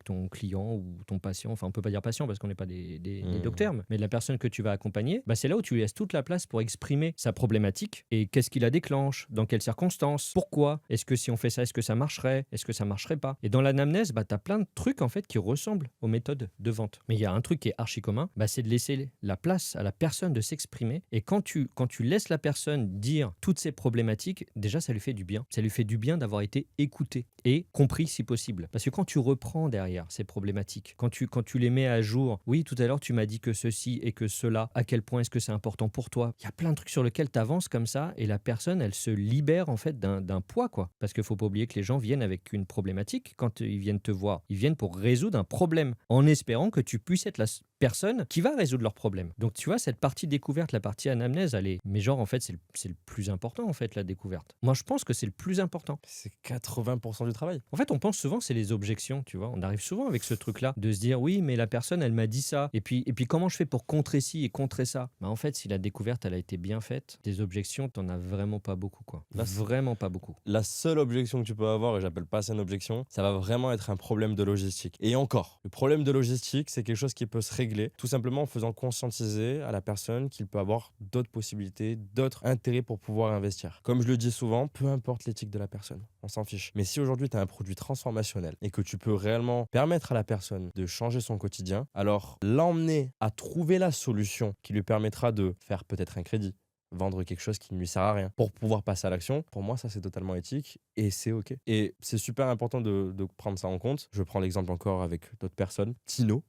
ton client ou ton patient. Enfin, on peut pas dire patient parce qu'on n'est pas des docteurs, mais la personne que tu vas accompagner, c'est là où tu lui laisses toute la place pour exprimer sa problématique et qu'est-ce qui la déclenche, dans quelles circonstances, pourquoi, est-ce que si on fait ça, est-ce que ça marcherait, est-ce que ça marcherait pas. Et dans l'anamnèse, tu as plein de trucs en fait qui ressemblent aux méthodes de vente. Mais il y a un truc qui est archi commun, c'est de laisser la place à la personne de s'exprimer. Et quand tu laisses la personne dire toutes ses problématiques, déjà ça lui fait du bien. Ça lui fait du bien d'avoir été écouté et compris si possible. Parce que quand tu reprends derrière ces problématiques, quand tu les mets à jour, oui, tout à l'heure tu m'as dit que ceci et que cela, à quel point est-ce que c'est important pour toi. Il y a plein de trucs sur lesquels tu avances comme ça et la personne, elle se libère en fait d'un poids, quoi. Parce qu'il faut pas oublier que les gens viennent avec une problématique. Quand ils viennent te voir, ils viennent pour résoudre un problème en espérant que tu puisses être la personne qui va résoudre leur problème. Donc tu vois, cette partie découverte, la partie anamnèse, mais genre en fait c'est le plus important en fait, la découverte. Moi je pense que c'est le plus important. C'est 80% du travail. En fait on pense souvent c'est les objections, tu vois. On arrive souvent avec ce truc là de se dire oui mais la personne elle m'a dit ça et puis comment je fais pour contrer ci et contrer ça. En fait si la découverte elle a été bien faite, des objections t'en as vraiment pas beaucoup, quoi. Vraiment pas beaucoup. La seule objection que tu peux avoir, et j'appelle pas ça une objection, ça va vraiment être un problème de logistique. Et encore, le problème de logistique c'est quelque chose qui peut se régler régler, tout simplement en faisant conscientiser à la personne qu'il peut avoir d'autres possibilités, d'autres intérêts pour pouvoir investir. Comme je le dis souvent, peu importe l'éthique de la personne, on s'en fiche. Mais si aujourd'hui tu as un produit transformationnel et que tu peux réellement permettre à la personne de changer son quotidien, alors l'emmener à trouver la solution qui lui permettra de faire peut-être un crédit, vendre quelque chose qui ne lui sert à rien pour pouvoir passer à l'action, pour moi ça c'est totalement éthique et c'est ok. Et c'est super important de prendre ça en compte. Je prends l'exemple encore avec d'autres personnes. Tino,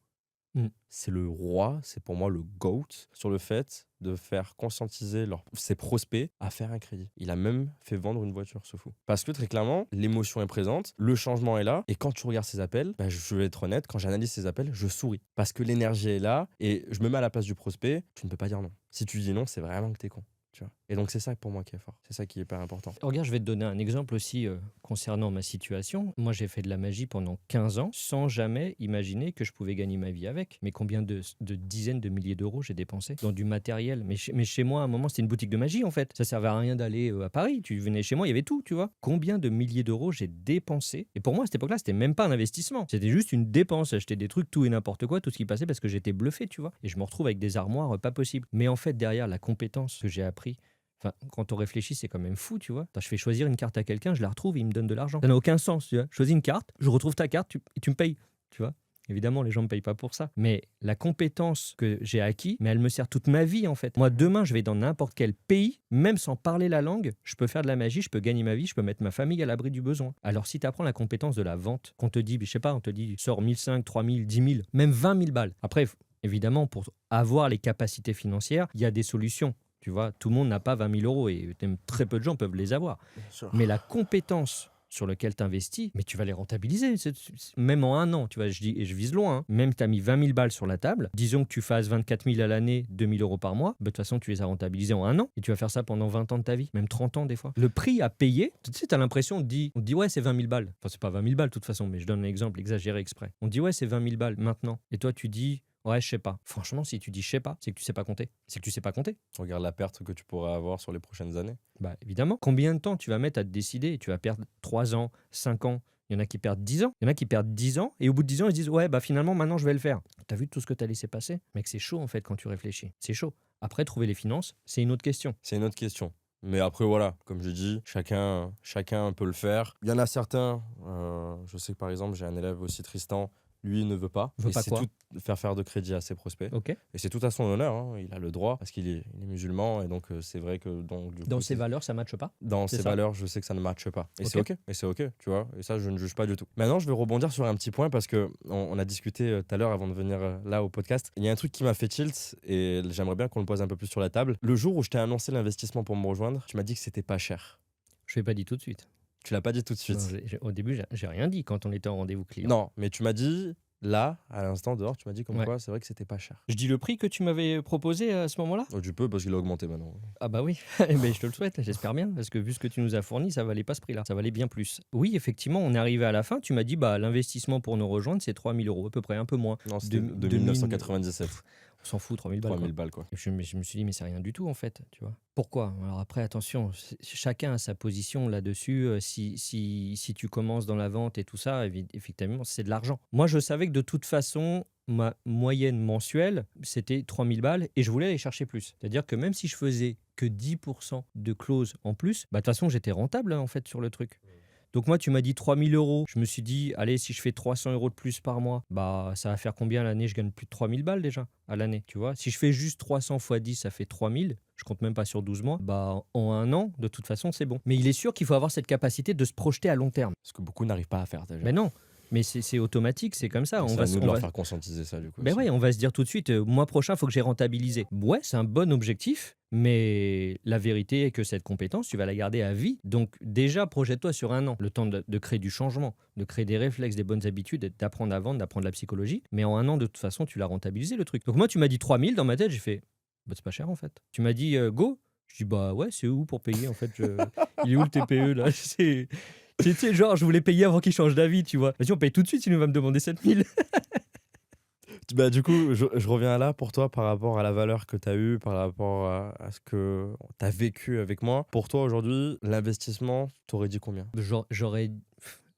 Mm. c'est le roi, c'est pour moi le GOAT sur le fait de faire conscientiser ses prospects à faire un crédit. Il a même fait vendre une voiture, ce fou. Parce que très clairement, l'émotion est présente, le changement est là, et quand tu regardes ses appels, bah, je vais être honnête, quand j'analyse ses appels, je souris. Parce que l'énergie est là, et je me mets à la place du prospect, tu ne peux pas dire non. Si tu dis non, c'est vraiment que t'es con. Tu vois. Et donc c'est ça pour moi qui est fort, c'est ça qui est hyper important. Regarde, je vais te donner un exemple aussi concernant ma situation. Moi, j'ai fait de la magie pendant 15 ans sans jamais imaginer que je pouvais gagner ma vie avec. Mais combien de dizaines de milliers d'euros j'ai dépensé dans du matériel. Mais chez moi, à un moment, c'était une boutique de magie en fait. Ça servait à rien d'aller à Paris. Tu venais chez moi, il y avait tout, tu vois. Combien de milliers d'euros j'ai dépensé. Et pour moi, à cette époque-là, c'était même pas un investissement. C'était juste une dépense. Acheter des trucs, tout et n'importe quoi, tout ce qui passait parce que j'étais bluffé, tu vois. Et je me retrouve avec des armoires pas possibles. Mais en fait, derrière la compétence que j'ai appris, enfin, quand on réfléchit, c'est quand même fou, tu vois. Attends, je fais choisir une carte à quelqu'un, je la retrouve et il me donne de l'argent. Ça n'a aucun sens, tu vois. Je choisis une carte, je retrouve ta carte et tu me payes, tu vois. Évidemment, les gens ne me payent pas pour ça. Mais la compétence que j'ai acquis, mais elle me sert toute ma vie, en fait. Moi, demain, je vais dans n'importe quel pays, même sans parler la langue, je peux faire de la magie, je peux gagner ma vie, je peux mettre ma famille à l'abri du besoin. Alors, si tu apprends la compétence de la vente, qu'on te dit, je sais pas, on te dit, sors 1500, 3000, 10 000, même 20 000 balles. Après, évidemment, pour avoir les capacités financières, il y a des solutions. Tu vois, tout le monde n'a pas 20 000 euros et très peu de gens peuvent les avoir. Mais la compétence sur laquelle tu investis, mais tu vas les rentabiliser. Même en un an, tu vois, et je vise loin. Hein. Même tu as mis 20 000 balles sur la table, disons que tu fasses 24 000 à l'année, 2 000 euros par mois, de toute façon, tu les as rentabilisés en un an et tu vas faire ça pendant 20 ans de ta vie, même 30 ans des fois. Le prix à payer, tu sais, tu as l'impression, on te dit ouais, c'est 20 000 balles. Enfin, c'est pas 20 000 balles de toute façon, mais je donne un exemple exagéré exprès. On te dit ouais, c'est 20 000 balles maintenant. Et toi, tu dis ouais, je sais pas. Franchement, si tu dis je sais pas, c'est que tu sais pas compter. C'est que tu sais pas compter. Regarde la perte que tu pourrais avoir sur les prochaines années. Bah évidemment. Combien de temps tu vas mettre à te décider? Tu vas perdre 3 ans, 5 ans. Il y en a qui perdent 10 ans. Il y en a qui perdent 10 ans. Et au bout de 10 ans, ils se disent ouais, bah finalement, maintenant, je vais le faire. T'as vu tout ce que t'as laissé passer? Mec, c'est chaud en fait quand tu réfléchis. C'est chaud. Après, trouver les finances, c'est une autre question. C'est une autre question. Mais après, voilà, comme je dis, chacun peut le faire. Il y en a certains, je sais que par exemple, j'ai un élève aussi, Tristan, lui ne veut pas. Veut pas c'est quoi? tout faire de crédit à ses prospects. Ok. Et c'est tout à son honneur, hein. Il a le droit parce qu'il est musulman et donc c'est vrai que Dans ses valeurs, ça matche pas? dans C'est ses ça. valeurs, je sais que ça ne matche pas. Et Ok. c'est ok, tu vois. Et ça, je ne juge pas du tout. Maintenant, je vais rebondir sur un petit point parce que on a discuté tout à l'heure avant de venir là au podcast. Il y a un truc qui m'a fait tilt et j'aimerais bien qu'on le pose un peu plus sur la table. Le jour où je t'ai annoncé l'investissement pour me rejoindre, tu m'as dit que c'était pas cher. Je l'ai pas dit tout de suite. Tu l'as pas dit tout de suite. Non, au début, j'ai rien dit quand on était en rendez-vous client. Non, mais tu m'as dit, là, à l'instant, dehors, tu m'as dit comme Ouais. quoi c'est vrai que c'était pas cher. Je dis le prix que tu m'avais proposé à ce moment-là? Oh, tu peux parce qu'il a augmenté maintenant. Ah bah oui, mais je te le souhaite, j'espère bien, parce que vu ce que tu nous as fourni, ça valait pas ce prix-là, ça valait bien plus. Oui, effectivement, on est arrivé à la fin, tu m'as dit, bah l'investissement pour nous rejoindre, c'est 3 000 euros, à peu près, un peu moins. Non, c'était Deux- 2997. On s'en fout, 3 000 balles. 3000 quoi. balles, quoi. Et je me suis dit, mais c'est rien du tout en fait, tu vois. Pourquoi? Alors après, attention, chacun a sa position là-dessus. Si tu commences dans la vente et tout ça, effectivement, c'est de l'argent. Moi, je savais que de toute façon, ma moyenne mensuelle, c'était 3 000 balles et je voulais aller chercher plus. C'est-à-dire que même si je faisais que 10% de clause en plus, bah de toute façon, j'étais rentable en fait sur le truc. Donc moi, tu m'as dit 3 000 euros. Je me suis dit, allez, si je fais 300 euros de plus par mois, bah ça va faire combien à l'année? Je gagne plus de 3 000 balles déjà à l'année, tu vois. Si je fais juste 300 x 10, ça fait 3 000. Je compte même pas sur 12 mois. Bah en un an, de toute façon, c'est bon. Mais il est sûr qu'il faut avoir cette capacité de se projeter à long terme. Ce que beaucoup n'arrivent pas à faire déjà. Mais non, mais c'est automatique, c'est comme ça. C'est à nous de leur faire conscientiser ça, du coup. Ben aussi. ouais, on va se dire tout de suite, mois prochain, il faut que j'ai rentabilisé. Ouais, c'est un bon objectif, mais la vérité est que cette compétence, tu vas la garder à vie. Donc déjà, projette-toi sur un an, le temps de créer du changement, de créer des réflexes, des bonnes habitudes, d'apprendre à vendre, d'apprendre la psychologie. Mais en un an, de toute façon, tu l'as rentabilisé le truc. Donc moi, tu m'as dit 3 000 dans ma tête, j'ai fait, bah, c'est pas cher en fait. Tu m'as dit, go. Je dis, bah ouais, c'est où pour payer en fait Il est où le TPE là? Tu sais, genre, je voulais payer avant qu'il change d'avis, tu vois. Vas-y, on paye tout de suite, sinon il va me demander 7 000. Bah, du coup, je reviens là pour toi par rapport à la valeur que tu as eue, par rapport à ce que tu as vécu avec moi. Pour toi, aujourd'hui, l'investissement, t'aurais dit combien? J'aurais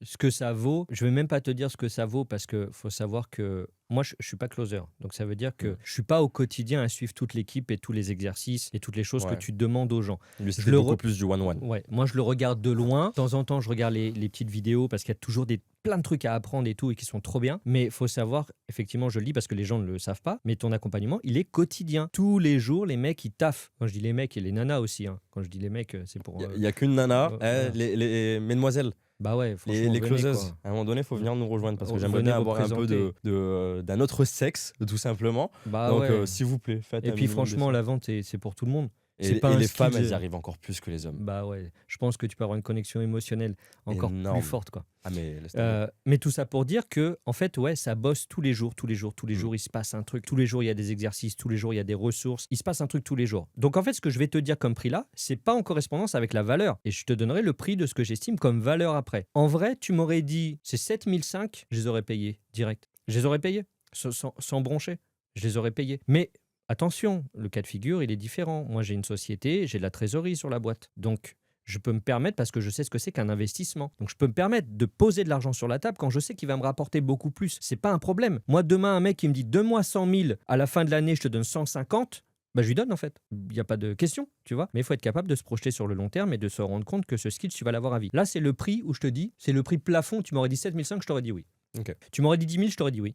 ce que ça vaut, je vais même pas te dire ce que ça vaut parce que faut savoir que moi, je suis pas closer. Donc, ça veut dire que je suis pas au quotidien à suivre toute l'équipe et tous les exercices et toutes les choses que Ouais. tu demandes aux gens. Lui, Je c'était le beaucoup re- plus du one-one. Ouais, moi, je le regarde de loin. De temps en temps, je regarde les petites vidéos parce qu'il y a toujours plein de trucs à apprendre et tout et qui sont trop bien. Mais il faut savoir, effectivement, je le dis parce que les gens ne le savent pas, mais ton accompagnement, il est quotidien. Tous les jours, les mecs, ils taffent. Quand je dis les mecs et les nanas aussi, hein. Quand je dis les mecs, c'est pour. Il y a qu'une nana, Voilà. les mesdemoiselles, Bah ouais, franchement, les venez, closeuses. quoi. À un moment donné, il faut venir nous rejoindre parce que j'aimerais Venez bien vous avoir un peu présenter. d'un autre sexe, tout simplement. Bah Donc, ouais. s'il vous plaît, faites Et un puis minimum franchement, d'efforts. la vente, c'est pour tout le monde. Et, C'est pas et un les femmes, skill elles y de- arrivent encore plus que les hommes. Bah ouais, je pense que tu peux avoir une connexion émotionnelle encore Énorme. plus forte, quoi. Ah, mais laisse tomber. Mais tout ça pour dire que, en fait, ouais, ça bosse tous les jours, tous les jours, tous les Mm. jours, il se passe un truc. Tous les jours, il y a des exercices, tous les jours, il y a des ressources. Il se passe un truc tous les jours. Donc, en fait, ce que je vais te dire comme prix là, c'est pas en correspondance avec la valeur. Et je te donnerai le prix de ce que j'estime comme valeur après. En vrai, tu m'aurais dit, c'est 7005, je les aurais payés direct. Je les aurais payés, sans broncher. Je les aurais payés. Mais attention, le cas de figure, il est différent. Moi, j'ai une société, j'ai de la trésorerie sur la boîte. Donc, je peux me permettre, parce que je sais ce que c'est qu'un investissement. Donc, je peux me permettre de poser de l'argent sur la table quand je sais qu'il va me rapporter beaucoup plus. C'est pas un problème. Moi, demain, un mec qui me dit donne-moi 100 000, à la fin de l'année, je te donne 150. Bah, je lui donne en fait. Il n'y a pas de question, tu vois. Mais il faut être capable de se projeter sur le long terme et de se rendre compte que ce skill, tu vas l'avoir à vie. Là, c'est le prix où je te dis, c'est le prix plafond. Tu m'aurais dit 7005, je t'aurais dit oui. Ok. Tu m'aurais dit 10 000, je t'aurais dit oui.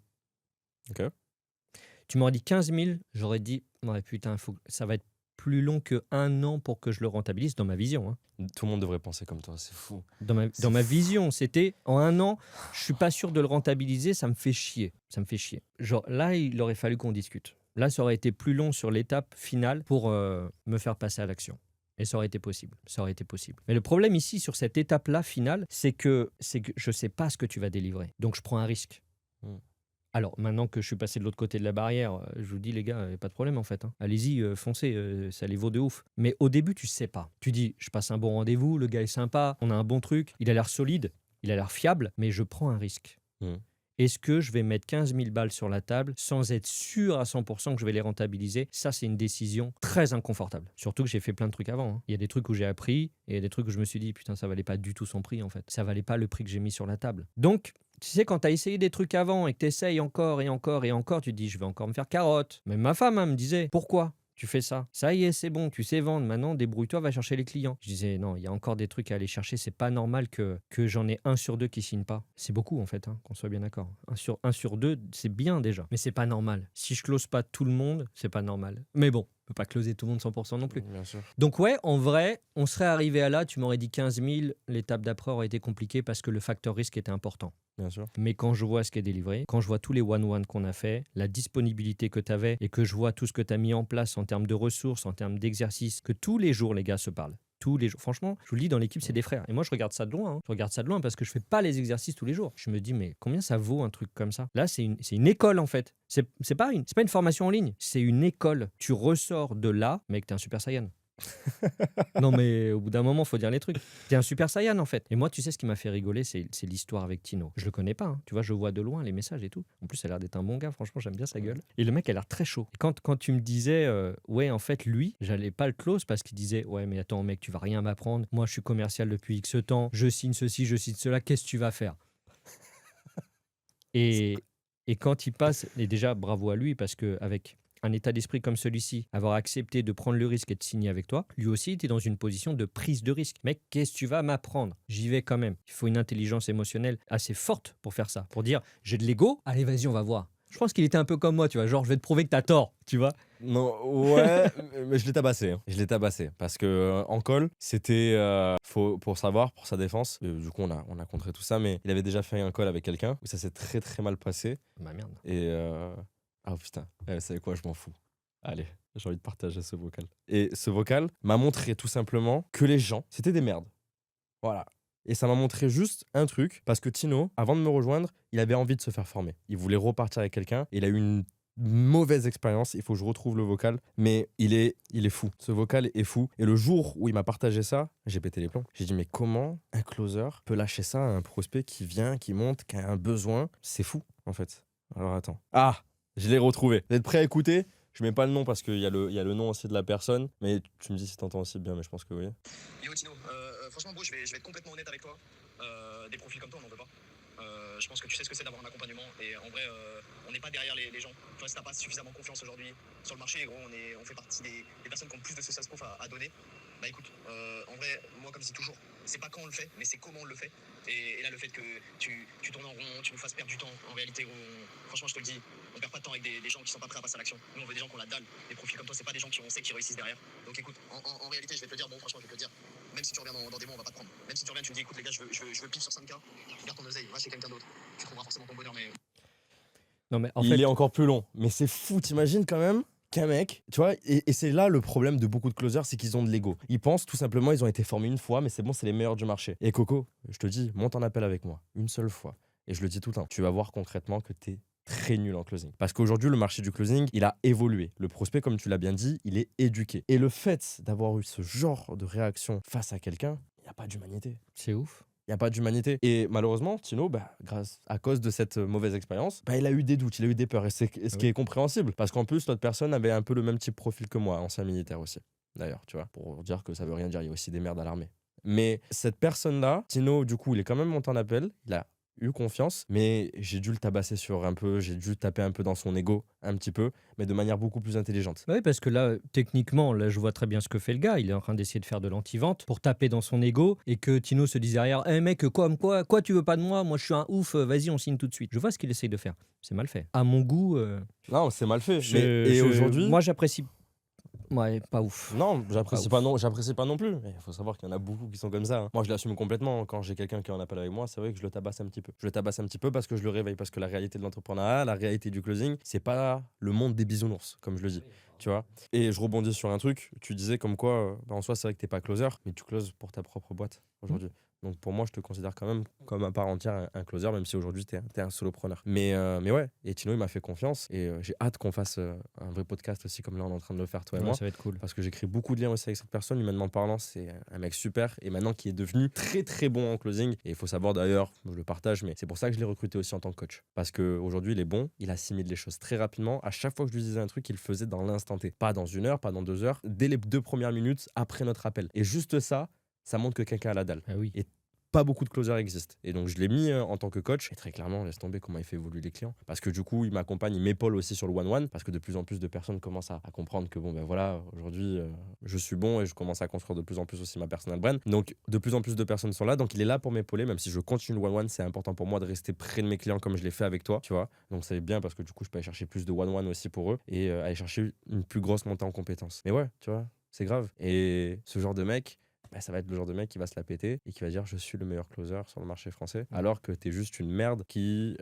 Ok. Tu m'aurais dit 15 000, j'aurais dit, ouais, putain, ça va être plus long qu'un an pour que je le rentabilise dans ma vision. Hein. Tout le monde devrait penser comme toi, c'est fou. Dans ma vision, c'était en un an, je suis pas sûr de le rentabiliser, ça me fait chier. Ça me fait chier. Genre là, il aurait fallu qu'on discute. Là, ça aurait été plus long sur l'étape finale pour me faire passer à l'action. Et ça aurait été possible. Ça aurait été possible. Mais le problème ici, sur cette étape-là finale, c'est que je sais pas ce que tu vas délivrer. Donc, je prends un risque. Mm. Alors, maintenant que je suis passé de l'autre côté de la barrière, je vous dis, les gars, y a pas de problème en fait. Hein. Allez-y, foncez, ça les vaut de ouf. Mais au début, tu sais pas. Tu dis, je passe un bon rendez-vous, le gars est sympa, on a un bon truc, il a l'air solide, il a l'air fiable, mais je prends un risque. Mm. Est-ce que je vais mettre 15 000 balles sur la table sans être sûr à 100% que je vais les rentabiliser? Ça, c'est une décision très inconfortable. Surtout que j'ai fait plein de trucs avant. Hein. Il y a des trucs où j'ai appris et il y a des trucs où je me suis dit, putain, ça valait pas du tout son prix en fait. Ça valait pas le prix que j'ai mis sur la table. Donc, tu sais, quand tu as essayé des trucs avant et que tu essayes encore et encore et encore, tu te dis, je vais encore me faire carotte. Même ma femme me disait, pourquoi tu fais ça? Ça y est, c'est bon, tu sais vendre. Maintenant, débrouille-toi, va chercher les clients. Je disais, non, il y a encore des trucs à aller chercher. C'est pas normal que j'en ai 1 sur 2 qui signe pas. C'est beaucoup, en fait, hein, qu'on soit bien d'accord. 1 sur 2, c'est bien déjà. Mais c'est pas normal. Si je close pas tout le monde, c'est pas normal. Mais bon, on peut pas closer tout le monde 100% non plus. Bien sûr. Donc ouais, en vrai, on serait arrivé à là, tu m'aurais dit 15 000, l'étape d'après aurait été compliquée parce que le facteur risque était important. Bien sûr. Mais quand je vois ce qui est délivré, quand je vois tous les one-one qu'on a fait, la disponibilité que tu avais et que je vois tout ce que tu as mis en place en termes de ressources, en termes d'exercices, que tous les jours les gars se parlent. Tous les jours. Franchement, je vous le dis, dans l'équipe, c'est des frères. Et moi, je regarde ça de loin. Hein. Je regarde ça de loin parce que je fais pas les exercices tous les jours. Je me dis, mais combien ça vaut un truc comme ça? Là, c'est une école, en fait. C'est pas une formation en ligne. C'est une école. Tu ressors de là, mec, t'es un super saiyan. Non, mais au bout d'un moment, faut dire les trucs. T'es un super saiyan, en fait. Et moi, tu sais, ce qui m'a fait rigoler, c'est l'histoire avec Tino. Je le connais pas. Hein. Tu vois, je vois de loin les messages et tout. En plus, ça a l'air d'être un bon gars. Franchement, j'aime bien sa gueule. Et le mec a l'air très chaud. Et quand tu me disais, ouais, en fait, lui, j'allais pas le close parce qu'il disait, ouais, mais attends, mec, tu vas rien m'apprendre. Moi, je suis commercial depuis X temps. Je signe ceci, je signe cela. Qu'est-ce que tu vas faire? Et quand il passe, et déjà, bravo à lui parce qu'avec un état d'esprit comme celui-ci, avoir accepté de prendre le risque et de signer avec toi, lui aussi était dans une position de prise de risque. Mec, qu'est-ce que tu vas m'apprendre? J'y vais quand même. Il faut une intelligence émotionnelle assez forte pour faire ça. Pour dire, j'ai de l'ego, allez, vas-y, on va voir. Je pense qu'il était un peu comme moi, tu vois, genre, je vais te prouver que t'as tort, tu vois. Non, ouais, mais je l'ai tabassé. Hein. Je l'ai tabassé parce que en call, c'était pour savoir, pour sa défense. Du coup, on a contré tout ça, mais il avait déjà fait un call avec quelqu'un où ça s'est très très mal passé. Bah merde. Et ah putain, vous savez quoi, je m'en fous. Allez, j'ai envie de partager ce vocal. Et ce vocal m'a montré tout simplement que les gens, c'était des merdes. Voilà. Et ça m'a montré juste un truc, parce que Tino, avant de me rejoindre, il avait envie de se faire former. Il voulait repartir avec quelqu'un, et il a eu une mauvaise expérience, il faut que je retrouve le vocal, mais il est fou. Ce vocal est fou. Et le jour où il m'a partagé ça, j'ai pété les plombs. J'ai dit, mais comment un closer peut lâcher ça à un prospect qui vient, qui monte, qui a un besoin? C'est fou, en fait. Alors attends. Ah, je l'ai retrouvé. Vous êtes prêts à écouter? Je mets pas le nom parce qu'il y a le nom aussi de la personne, mais tu me dis si t'entends aussi bien, mais je pense que oui. Yo Tino, franchement bro, je vais être complètement honnête avec toi. des profils comme toi, on n'en veut pas. Je pense que tu sais ce que c'est d'avoir un accompagnement et en vrai, on n'est pas derrière les gens. Tu vois, si t'as pas suffisamment confiance aujourd'hui sur le marché, gros, on fait partie des personnes qui ont plus de ce sales proof à donner. Bah écoute, en vrai, moi comme je dis toujours, c'est pas quand on le fait, mais c'est comment on le fait. Et là, le fait que tu tournes en rond, tu nous fasses perdre du temps, en réalité, franchement, je te le dis, on perd pas de temps avec des gens qui sont pas prêts à passer à l'action. Nous, on veut des gens qui ont la dalle. Des profils comme toi, c'est pas des gens on sait qui réussissent derrière. Donc écoute, en réalité, je vais te le dire, bon, franchement, je vais te le dire, même si tu reviens dans des mois, on va pas te prendre. Même si tu reviens, tu me dis, écoute, les gars, je veux pile sur 5K, garde ton oseille, va chez quelqu'un d'autre. Tu trouveras forcément ton bonheur, mais Non, mais en Il fait, est encore plus long. Mais c'est fou, t'imagines quand même qu'un mec, tu vois, et c'est là le problème de beaucoup de closers, c'est qu'ils ont de l'ego. Ils pensent tout simplement, ils ont été formés une fois, mais c'est bon, c'est les meilleurs du marché. Et Coco, je te dis, monte en appel avec moi, une seule fois. Et je le dis tout le temps, tu vas voir concrètement que t'es très nul en closing. Parce qu'aujourd'hui, le marché du closing, il a évolué. Le prospect, comme tu l'as bien dit, il est éduqué. Et le fait d'avoir eu ce genre de réaction face à quelqu'un, il n'y a pas d'humanité. c'est ouf. Il n'y a pas d'humanité. Et malheureusement, Tino, à cause de cette mauvaise expérience, il a eu des doutes, il a eu des peurs. Et c'est ce qui est compréhensible. Parce qu'en plus, l'autre personne avait un peu le même type de profil que moi, ancien militaire aussi. D'ailleurs, tu vois, pour dire que ça veut rien dire, il y a aussi des merdes à l'armée. Mais cette personne-là, Tino, du coup, il est quand même monté en appel. Il a eu confiance, mais j'ai dû le tabasser sur un peu, j'ai dû taper un peu dans son ego, un petit peu, mais de manière beaucoup plus intelligente. Oui, parce que là, techniquement, là, je vois très bien ce que fait le gars. Il est en train d'essayer de faire de l'anti-vente pour taper dans son ego et que Tino se dise derrière, Eh mec, quoi, tu veux pas de moi? Moi, je suis un ouf, vas-y, on signe tout de suite. Je vois ce qu'il essaye de faire. C'est mal fait. À mon goût, Non, c'est mal fait. Aujourd'hui, moi, j'apprécie. Ouais, pas ouf. non, j'apprécie pas, ouf. non, j'apprécie pas non plus. Il faut savoir qu'il y en a beaucoup qui sont comme ça. Moi, je l'assume complètement. Quand j'ai quelqu'un qui en appelle avec moi, c'est vrai que je le tabasse un petit peu. Je le tabasse un petit peu parce que je le réveille. Parce que la réalité de l'entrepreneuriat, la réalité du closing, c'est pas le monde des bisounours, comme je le dis. Tu vois. Et je rebondis sur un truc. Tu disais comme quoi, en soi, c'est vrai que t'es pas closer, mais tu closes pour ta propre boîte aujourd'hui. Donc pour moi, je te considère quand même comme à part entière un closer, même si aujourd'hui, t'es un solopreneur. Mais ouais, et Tino, il m'a fait confiance. Et j'ai hâte qu'on fasse un vrai podcast aussi, comme là, on est en train de le faire, toi et Ouais, moi. ça va être cool. Parce que j'ai créé beaucoup de liens aussi avec cette personne. Humainement parlant, c'est un mec super. Et maintenant, qui est devenu très, très bon en closing. Et il faut savoir d'ailleurs, je le partage, mais c'est pour ça que je l'ai recruté aussi en tant que coach. Parce qu'aujourd'hui, il est bon. Il assimile les choses très rapidement. À chaque fois que je lui disais un truc, il le faisait dans l'instant T. Pas dans 1 heure, pas dans 2 heures. Dès les 2 premières minutes après notre appel. Et juste ça, ça montre que quelqu'un a la dalle. Ah oui. Et pas beaucoup de closers existent. Et donc, je l'ai mis en tant que coach. Et très clairement, laisse tomber comment il fait évoluer les clients. Parce que du coup, il m'accompagne, il m'épaule aussi sur le one-one. Parce que de plus en plus de personnes commencent à comprendre que, bon, ben voilà, aujourd'hui, je suis bon et je commence à construire de plus en plus aussi ma personal brand. Donc, de plus en plus de personnes sont là. Donc, il est là pour m'épauler. Même si je continue le one-one, c'est important pour moi de rester près de mes clients comme je l'ai fait avec toi, tu vois. Donc, c'est bien parce que du coup, je peux aller chercher plus de one-one aussi pour eux et aller chercher une plus grosse montée en compétences. Mais ouais, tu vois, c'est grave. Et ce genre de mec, ça va être le genre de mec qui va se la péter et qui va dire je suis le meilleur closer sur le marché français, alors que t'es juste une merde qui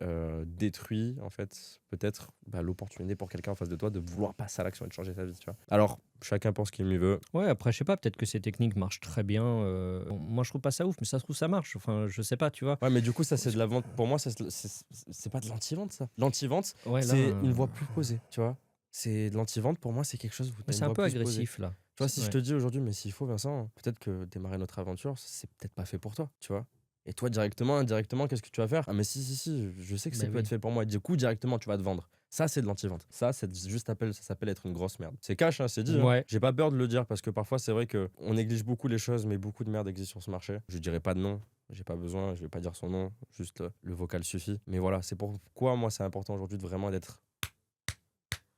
détruit en fait peut-être l'opportunité pour quelqu'un en face de toi de vouloir passer à l'action et de changer sa vie, tu vois. Alors chacun pense qu'il mieux veut. Ouais, après, je sais pas, peut-être que ces techniques marchent très bien. Bon, moi, je trouve pas ça ouf, mais ça se trouve, ça marche. Enfin, je sais pas, tu vois. Ouais, mais du coup ça c'est de la vente. Pour moi c'est pas de l'anti-vente ça. L'anti-vente Ouais, là, c'est une voix plus posée, tu vois. C'est de l'anti-vente pour moi, c'est quelque chose où t'as c'est une un voix peu plus posée. agressif, là. Tu vois, si je Ouais. te dis aujourd'hui, mais s'il faut, Vincent, peut-être que démarrer notre aventure, c'est peut-être pas fait pour toi, tu vois. Et toi, directement, indirectement, qu'est-ce que tu vas faire? Ah, mais si, je sais que ça Bah peut oui. être fait pour moi. Et du coup, directement, tu vas te vendre. Ça, c'est de l'anti-vente. Ça, ça s'appelle être une grosse merde. C'est cash, hein, c'est dit. Hein. Ouais. J'ai pas peur de le dire parce que parfois, c'est vrai qu'on néglige beaucoup les choses, mais beaucoup de merde existe sur ce marché. Je dirais pas de nom. J'ai pas besoin, je vais pas dire son nom, juste le vocal suffit. Mais voilà, c'est pourquoi moi c'est important aujourd'hui de vraiment d'être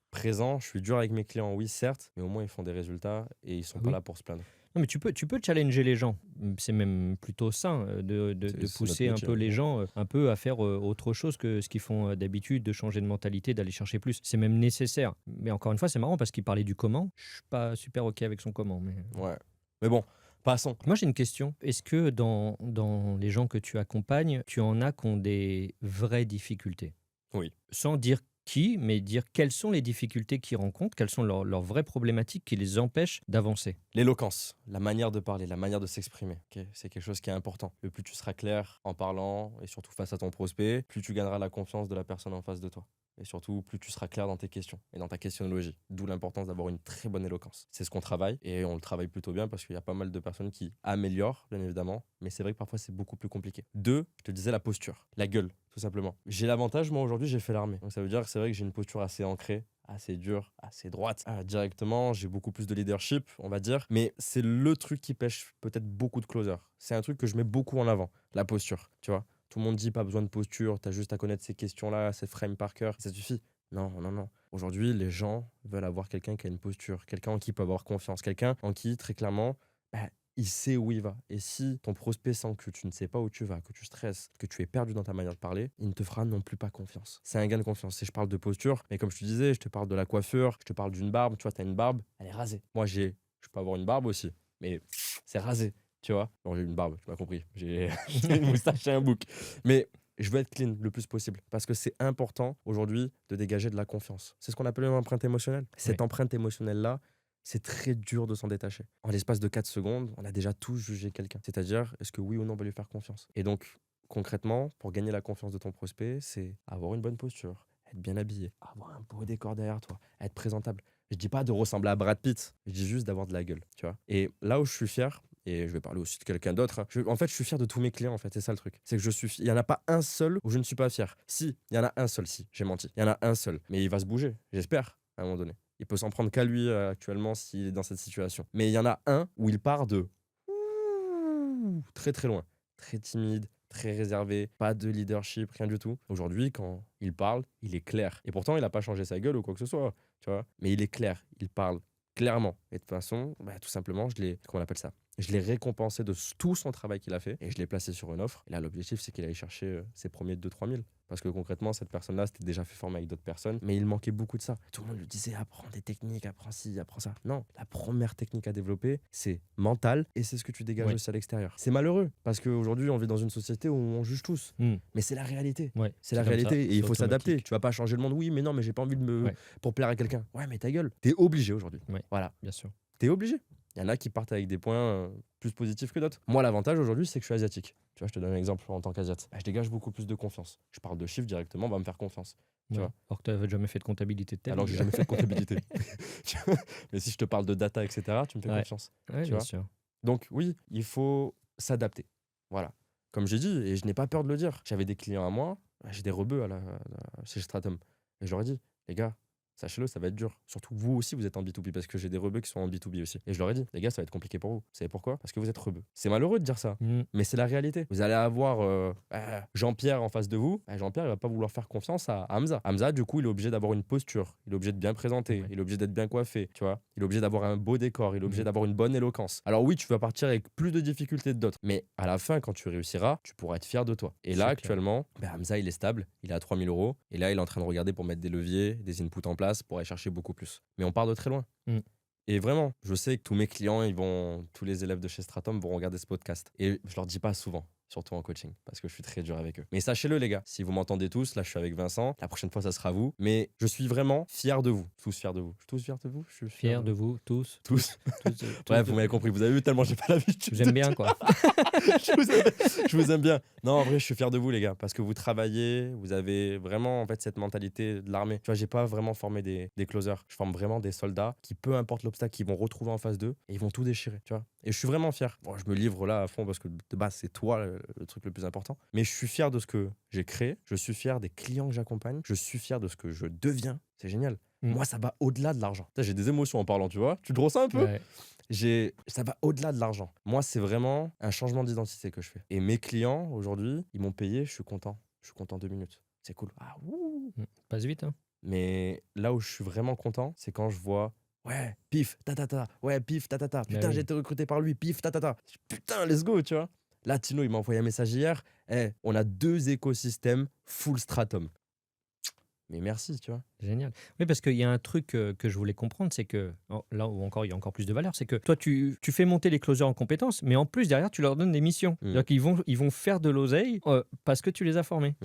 présent. Je suis dur avec mes clients, oui, certes, mais au moins ils font des résultats et ils sont pas Oui. là pour se plaindre. Non, mais tu peux challenger les gens. C'est même plutôt sain C'est de notre pousser un métier, peu hein. les gens un peu à faire autre chose que ce qu'ils font d'habitude, de changer de mentalité, d'aller chercher plus. C'est même nécessaire. Mais encore une fois, c'est marrant parce qu'il parlait du comment. Je suis pas super OK avec son comment. Mais Ouais. Mais bon, passons. moi, j'ai une question. Est-ce que dans les gens que tu accompagnes, tu en as qui ont des vraies difficultés? Oui. Sans dire qui, mais dire quelles sont les difficultés qu'ils rencontrent, quelles sont leurs vraies problématiques qui les empêchent d'avancer. L'éloquence, la manière de parler, la manière de s'exprimer, ok, c'est quelque chose qui est important. Le plus tu seras clair en parlant et surtout face à ton prospect, plus tu gagneras la confiance de la personne en face de toi. Et surtout, plus tu seras clair dans tes questions et dans ta questionnologie. D'où l'importance d'avoir une très bonne éloquence. C'est ce qu'on travaille et on le travaille plutôt bien parce qu'il y a pas mal de personnes qui améliorent, bien évidemment, mais c'est vrai que parfois c'est beaucoup plus compliqué. 2, je te disais la posture, la gueule. tout simplement. J'ai l'avantage, moi aujourd'hui, j'ai fait l'armée. Donc ça veut dire que c'est vrai que j'ai une posture assez ancrée, assez dure, assez droite. Directement, j'ai beaucoup plus de leadership, on va dire. Mais c'est le truc qui pêche peut-être beaucoup de closers. C'est un truc que je mets beaucoup en avant, la posture, tu vois. Tout le monde dit pas besoin de posture, t'as juste à connaître ces questions-là, ces frames par cœur, ça suffit. Non, non, non. Aujourd'hui, les gens veulent avoir quelqu'un qui a une posture, quelqu'un en qui ils peuvent avoir confiance, quelqu'un en qui, très clairement, bah, il sait où il va. Et si ton prospect sent que tu ne sais pas où tu vas, que tu stresses, que tu es perdu dans ta manière de parler, il ne te fera non plus pas confiance. C'est un gain de confiance. Si je parle de posture, mais comme je te disais, je te parle de la coiffure, je te parle d'une barbe, tu vois, t'as une barbe, elle est rasée. Moi, je peux avoir une barbe aussi, mais c'est rasé, tu vois. Non, j'ai une barbe, tu m'as compris. J'ai une moustache et un bouc. Mais je veux être clean le plus possible parce que c'est important aujourd'hui de dégager de la confiance. C'est ce qu'on appelle une empreinte émotionnelle. Cette empreinte émotionnelle-là, c'est très dur de s'en détacher. En l'espace de 4 secondes, on a déjà tous jugé quelqu'un. C'est-à-dire, est-ce que oui ou non on va lui faire confiance? Et donc, concrètement, pour gagner la confiance de ton prospect, c'est avoir une bonne posture, être bien habillé, avoir un beau décor derrière toi, être présentable. Je dis pas de ressembler à Brad Pitt, je dis juste d'avoir de la gueule, tu vois. Et là où je suis fier, et je vais parler aussi de quelqu'un d'autre, hein, en fait, je suis fier de tous mes clients, en fait, c'est ça le truc. C'est que il y en a pas un seul où je ne suis pas fier. Si, il y en a un seul, si, j'ai menti. Il y en a un seul, mais il va se bouger, j'espère, à un moment donné. Il peut s'en prendre qu'à lui actuellement s'il est dans cette situation. Mais il y en a un où il part de très très loin, très timide, très réservé, pas de leadership, rien du tout. Aujourd'hui, quand il parle, il est clair. Et pourtant, il n'a pas changé sa gueule ou quoi que ce soit, tu vois. Mais il est clair, il parle clairement. Et de toute façon, tout simplement, comment on appelle ça? Je l'ai récompensé de tout son travail qu'il a fait et je l'ai placé sur une offre. Et là, l'objectif, c'est qu'il aille chercher ses premiers 2-3 000. Parce que concrètement, cette personne-là s'était déjà fait former avec d'autres personnes, mais il manquait beaucoup de ça. Tout le monde lui disait apprends des techniques, apprends ci, apprends ça. Non, la première technique à développer, c'est mental et c'est ce que tu dégages aussi à l'extérieur. C'est malheureux parce qu'aujourd'hui, on vit dans une société où on juge tous. Mais c'est la réalité. C'est la réalité et il faut s'adapter. Tu vas pas changer le monde. Oui, mais non, mais j'ai pas envie pour plaire à quelqu'un. Ouais, mais ta gueule. T'es obligé aujourd'hui. Voilà. Bien sûr. T'es obligé. Il y en a qui partent avec des points plus positifs que d'autres. Moi, l'avantage aujourd'hui, c'est que je suis asiatique. Tu vois, je te donne un exemple en tant qu'asiate. Je dégage beaucoup plus de confiance. Je parle de chiffres directement, on va me faire confiance. Tu vois. Alors que tu n'avais jamais fait de comptabilité de ta vie. Alors que j'ai jamais fait de comptabilité. Mais si je te parle de data, etc., tu me fais confiance. Ouais, bien sûr. Donc oui, il faut s'adapter. Voilà. Comme j'ai dit, et je n'ai pas peur de le dire, j'avais des clients à moi, j'ai des rebeux chez Stratum. Et je leur ai dit, les gars, sachez-le, ça va être dur. Surtout vous aussi, vous êtes en B2B parce que j'ai des rebeux qui sont en B2B aussi. Et je leur ai dit, les gars, ça va être compliqué pour vous. Vous savez pourquoi? Parce que vous êtes rebeux. C'est malheureux de dire ça, mais c'est la réalité. Vous allez avoir Jean-Pierre en face de vous. Jean-Pierre, il va pas vouloir faire confiance à Hamza. Hamza, du coup, il est obligé d'avoir une posture. Il est obligé de bien présenter. Il est obligé d'être bien coiffé, tu vois. Il est obligé d'avoir un beau décor. Il est obligé d'avoir une bonne éloquence. Alors oui, tu vas partir avec plus de difficultés que d'autres. Mais à la fin, quand tu réussiras, tu pourras être fier de toi. Et là, actuellement, Hamza, il est stable. Il est à 3 000 €. Et là, il est en train de regarder pour mettre des leviers, des inputs en place pour aller chercher beaucoup plus. Mais on part de très loin. Et vraiment, je sais que tous mes clients, tous les élèves de chez Stratum vont regarder ce podcast. Et je leur dis pas souvent, surtout en coaching, parce que je suis très dur avec eux. Mais sachez-le, les gars, si vous m'entendez tous, là, je suis avec Vincent. La prochaine fois, ça sera vous. Mais je suis vraiment fier de vous. Tous fiers de vous. Je suis tous fier de vous. Je suis fier de vous, tous. Ouais, vous m'avez compris. Vous avez vu tellement j'ai pas l'habitude. J'aime bien, quoi. je vous aime bien. Non, en vrai, je suis fier de vous, les gars, parce que vous travaillez, vous avez vraiment en fait cette mentalité de l'armée. Tu vois, j'ai pas vraiment formé des closers. Je forme vraiment des soldats qui, peu importe l'obstacle qu'ils vont retrouver en face d'eux, et ils vont tout déchirer, tu vois. Et je suis vraiment fier. Bon, je me livre là à fond parce que de base, c'est toi le truc le plus important. Mais je suis fier de ce que j'ai créé. Je suis fier des clients que j'accompagne. Je suis fier de ce que je deviens. C'est génial. Moi, ça va au-delà de l'argent. J'ai des émotions en parlant, tu vois. Tu te ressens un peu? Ça va au-delà de l'argent. Moi, c'est vraiment un changement d'identité que je fais. Et mes clients, aujourd'hui, ils m'ont payé, je suis content. Je suis content 2 minutes. C'est cool. Passe vite, hein. Mais là où je suis vraiment content, c'est quand je vois ouais, pif, ta. Ouais, pif, ta. Putain, j'ai été recruté par lui, pif, ta. Putain, let's go, tu vois. Là, Tino, il m'a envoyé un message hier. On a 2 écosystèmes full Stratum. Mais merci, tu vois. Génial. Oui, parce qu'il y a un truc que je voulais comprendre, c'est que, là où encore il y a encore plus de valeur, c'est que toi, tu fais monter les closers en compétences, mais en plus, derrière, tu leur donnes des missions. C'est-à-dire qu'ils vont faire de l'oseille parce que tu les as formés.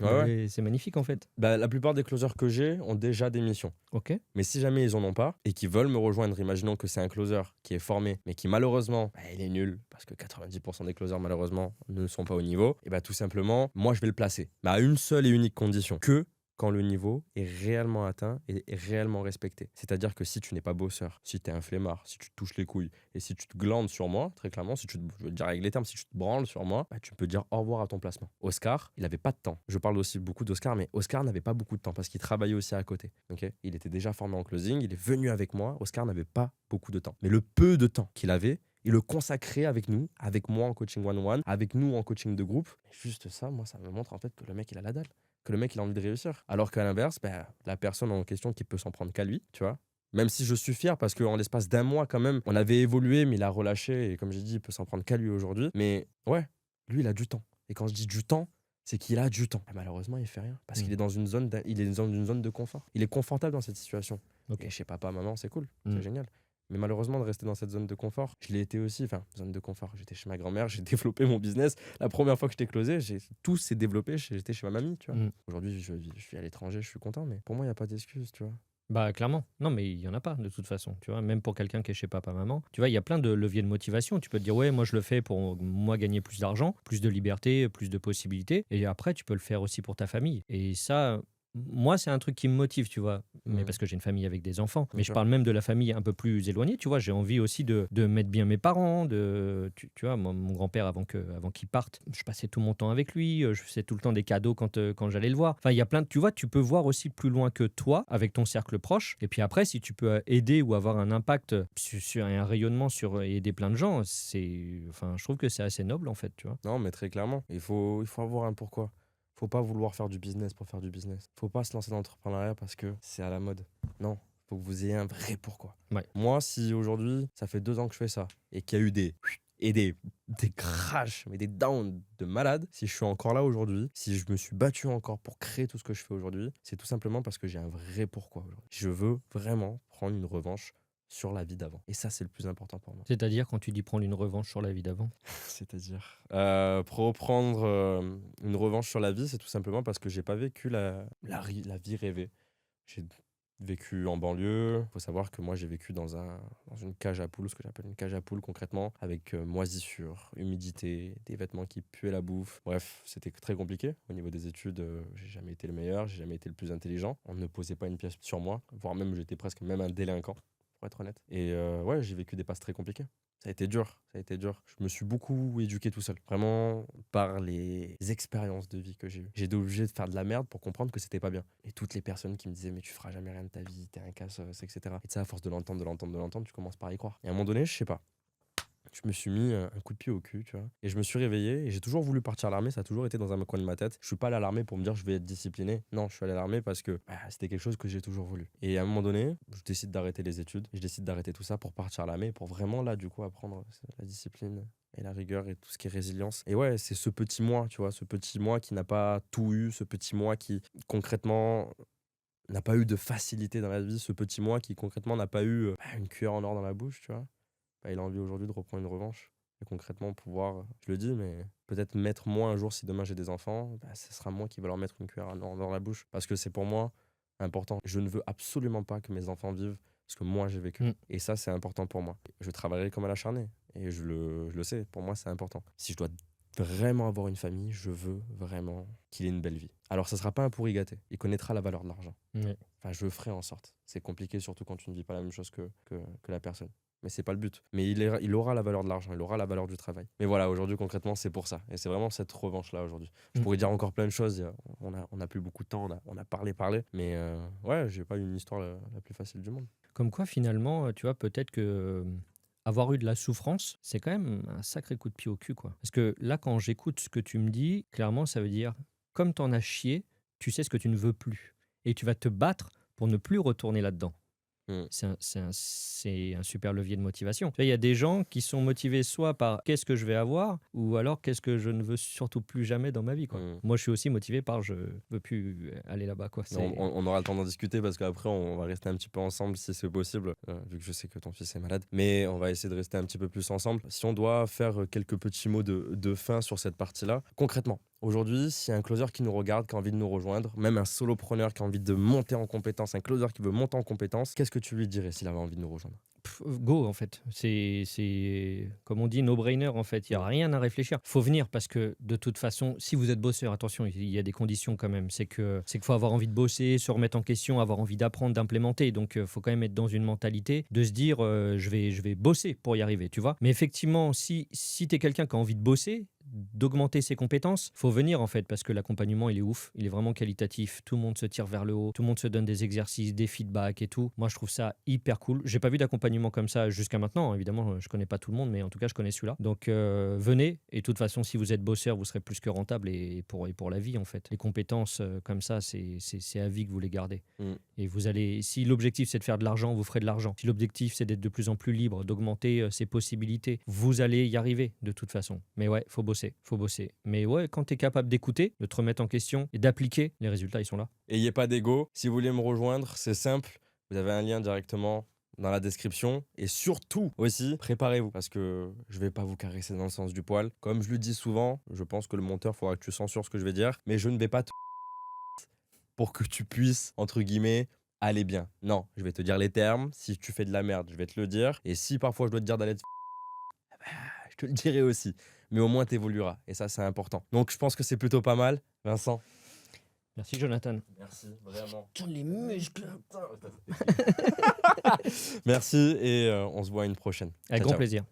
Ouais. C'est magnifique, en fait. La plupart des closers que j'ai ont déjà des missions. Ok. Mais si jamais ils en ont pas et qu'ils veulent me rejoindre, imaginons que c'est un closer qui est formé, mais qui malheureusement, il est nul, parce que 90% des closers malheureusement ne sont pas au niveau, et tout simplement, moi je vais le placer. Mais à une seule et unique condition, que quand le niveau est réellement atteint et est réellement respecté. C'est-à-dire que si tu n'es pas bosseur, si tu es un flemmard, si tu te touches les couilles et si tu te glandes sur moi, très clairement, si tu te, je veux dire avec les termes, si tu te branles sur moi, bah, tu peux dire au revoir à ton placement. Oscar, il n'avait pas de temps. Je parle aussi beaucoup d'Oscar, mais Oscar n'avait pas beaucoup de temps parce qu'il travaillait aussi à côté. Ok, il était déjà formé en closing, il est venu avec moi. Oscar n'avait pas beaucoup de temps. Mais le peu de temps qu'il avait, il le consacrait avec nous, avec moi en coaching one-on-one, avec nous en coaching de groupe. Et juste ça, moi, ça me montre en fait que le mec, il a la dalle. Que le mec, il a envie de réussir. Alors qu'à l'inverse, bah, la personne en question qui peut s'en prendre qu'à lui, tu vois. Même si je suis fier parce qu'en l'espace d'un mois, quand même, on avait évolué, mais il a relâché. Et comme j'ai dit, il peut s'en prendre qu'à lui aujourd'hui. Mais ouais, lui, il a du temps. Et quand je dis du temps, c'est qu'il a du temps. Et malheureusement, il fait rien parce qu'il est dans une zone, il est dans une zone de confort. Il est confortable dans cette situation. Ok. Et chez papa, maman, c'est cool, Mm. c'est génial. Mais malheureusement, de rester dans cette zone de confort, je l'ai été aussi. Enfin, zone de confort. J'étais chez ma grand-mère, j'ai développé mon business. La première fois que j'étais closé, tout s'est développé. J'étais chez ma mamie, tu vois. Mm. Aujourd'hui, je suis à l'étranger, je suis content, mais pour moi, il n'y a pas d'excuse, tu vois. Bah clairement, non mais il y en a pas de toute façon, tu vois, même pour quelqu'un qui est chez papa-maman, tu vois, il y a plein de leviers de motivation, tu peux te dire ouais, moi je le fais pour moi gagner plus d'argent, plus de liberté, plus de possibilités, et après tu peux le faire aussi pour ta famille, et ça, moi c'est un truc qui me motive, tu vois, mais Mm. parce que j'ai une famille avec des enfants, Bien mais je sûr. parle même de la famille un peu plus éloignée, tu vois, j'ai envie aussi de mettre bien mes parents, tu vois, mon grand-père avant qu'il parte, je passais tout mon temps avec lui, je faisais tout le temps des cadeaux quand j'allais le voir, enfin il y a plein de, tu vois, tu peux voir aussi plus loin que toi avec ton cercle proche, et puis après si tu peux aider ou avoir un impact sur un rayonnement sur et aider plein de gens, enfin je trouve que c'est assez noble en fait, tu vois. Non, mais très clairement, il faut avoir un pourquoi. Faut pas vouloir faire du business pour faire du business. Faut pas se lancer dans l'entrepreneuriat parce que c'est à la mode. Non, faut que vous ayez un vrai pourquoi. Ouais. Moi, si aujourd'hui, ça fait 2 ans que je fais ça et qu'il y a eu des crashs, mais des downs de malade, si je suis encore là aujourd'hui, si je me suis battu encore pour créer tout ce que je fais aujourd'hui, c'est tout simplement parce que j'ai un vrai pourquoi aujourd'hui. Je veux vraiment prendre une revanche sur la vie d'avant. Et ça, c'est le plus important pour moi. C'est-à-dire quand tu dis prendre une revanche sur la vie d'avant. C'est-à-dire pour reprendre une revanche sur la vie, c'est tout simplement parce que j'ai pas vécu la vie rêvée. J'ai vécu en banlieue. Faut savoir que moi, j'ai vécu dans une cage à poules, ce que j'appelle une cage à poules concrètement, avec moisissure, humidité, des vêtements qui puaient la bouffe. Bref, c'était très compliqué. Au niveau des études, j'ai jamais été le meilleur, j'ai jamais été le plus intelligent. On ne posait pas une pièce sur moi, voire même j'étais presque même un délinquant, pour être honnête. Et ouais, j'ai vécu des passes très compliquées. Ça a été dur, ça a été dur. Je me suis beaucoup éduqué tout seul, vraiment par les expériences de vie que j'ai eues. J'ai été obligé de faire de la merde pour comprendre que c'était pas bien. Et toutes les personnes qui me disaient mais tu feras jamais rien de ta vie, t'es un cassos, etc. Et tu sais, à force de l'entendre, tu commences par y croire. Et à un moment donné, je sais pas, je me suis mis un coup de pied au cul, tu vois. Et je me suis réveillé et j'ai toujours voulu partir à l'armée, ça a toujours été dans un coin de ma tête. Je suis pas allé à l'armée pour me dire je vais être discipliné. Non, je suis allé à l'armée parce que c'était quelque chose que j'ai toujours voulu. Et à un moment donné, je décide d'arrêter les études, je décide d'arrêter tout ça pour partir à l'armée, pour vraiment là, du coup, apprendre la discipline et la rigueur et tout ce qui est résilience. Et ouais, c'est ce petit moi, tu vois, ce petit moi qui n'a pas tout eu, ce petit moi qui concrètement n'a pas eu de facilité dans la vie, ce petit moi qui concrètement n'a pas eu une cuillère en or dans la bouche, tu vois. Il a envie aujourd'hui de reprendre une revanche. Et concrètement, pouvoir, je le dis, mais peut-être mettre moi un jour, si demain j'ai des enfants, ce sera moi qui va leur mettre une cuillère en or dans la bouche. Parce que c'est pour moi important. Je ne veux absolument pas que mes enfants vivent ce que moi j'ai vécu. Mm. Et ça, c'est important pour moi. Je travaillerai comme à l'acharné. Et je le sais, pour moi, c'est important. Si je dois vraiment avoir une famille, je veux vraiment qu'il ait une belle vie. Alors, ça ne sera pas un pourri gâté. Il connaîtra la valeur de l'argent. Ouais. Enfin, je ferai en sorte. C'est compliqué, surtout quand tu ne vis pas la même chose que la personne. Mais c'est pas le but. Mais il aura la valeur de l'argent, il aura la valeur du travail. Mais voilà, aujourd'hui, concrètement, c'est pour ça. Et c'est vraiment cette revanche-là aujourd'hui. Je pourrais dire encore plein de choses. On a plus beaucoup de temps, on a parlé. Mais ouais, j'ai pas eu une histoire la plus facile du monde. Comme quoi, finalement, tu vois, peut-être que avoir eu de la souffrance, c'est quand même un sacré coup de pied au cul, quoi. Parce que là, quand j'écoute ce que tu me dis, clairement, ça veut dire, comme t'en as chié, tu sais ce que tu ne veux plus. Et tu vas te battre pour ne plus retourner là-dedans. Mm. C'est un super levier de motivation. Tu vois, il y a des gens qui sont motivés soit par qu'est-ce que je vais avoir, ou alors qu'est-ce que je ne veux surtout plus jamais dans ma vie, quoi. Moi, je suis aussi motivé par je veux plus aller là-bas, quoi. On aura le temps d'en discuter parce qu'après, on va rester un petit peu ensemble si c'est possible, vu que je sais que ton fils est malade. Mais on va essayer de rester un petit peu plus ensemble. Si on doit faire quelques petits mots de fin sur cette partie-là, concrètement, Aujourd'hui, s'il y a un closer qui nous regarde, qui a envie de nous rejoindre, même un solopreneur qui a envie de monter en compétence, un closer qui veut monter en compétence, qu'est-ce que tu lui dirais s'il avait envie de nous rejoindre? Go en fait. C'est comme on dit, no-brainer en fait. Il n'y a rien à réfléchir. Faut venir parce que de toute façon, si vous êtes bosseur, attention, il y a des conditions quand même. C'est qu'il faut avoir envie de bosser, se remettre en question, avoir envie d'apprendre, d'implémenter. Donc, faut quand même être dans une mentalité de se dire, je vais bosser pour y arriver, tu vois. Mais effectivement, si tu es quelqu'un qui a envie de bosser, d'augmenter ses compétences, faut venir en fait parce que l'accompagnement il est ouf, il est vraiment qualitatif, tout le monde se tire vers le haut, tout le monde se donne des exercices, des feedbacks et tout. Moi je trouve ça hyper cool. J'ai pas vu d'accompagnement comme ça jusqu'à maintenant, évidemment je connais pas tout le monde mais en tout cas je connais celui-là. Donc venez et de toute façon si vous êtes bosseur vous serez plus que rentable et pour la vie en fait. Les compétences comme ça c'est à vie que vous les gardez. Et vous allez, si l'objectif c'est de faire de l'argent, vous ferez de l'argent. Si l'objectif c'est d'être de plus en plus libre, d'augmenter ses possibilités, vous allez y arriver de toute façon. Mais ouais, faut bosser. Mais ouais, quand tu es capable d'écouter, de te remettre en question et d'appliquer, les résultats ils sont là. Ayez pas d'ego. Si vous voulez me rejoindre, c'est simple. Vous avez un lien directement dans la description. Et surtout aussi, préparez-vous parce que je vais pas vous caresser dans le sens du poil. Comme je le dis souvent, je pense que le monteur faudra que tu censures ce que je vais dire, mais je ne vais pas te pour que tu puisses, entre guillemets, aller bien. Non, je vais te dire les termes. Si tu fais de la merde, je vais te le dire. Et si parfois je dois te dire d'aller te je te le dirai aussi. Mais au moins, tu évolueras. Et ça, c'est important. Donc, je pense que c'est plutôt pas mal. Vincent. Merci Jonathan. Merci, vraiment. Putain, les muscles. Merci et on se voit à une prochaine. Avec Ciao, grand ciao. plaisir.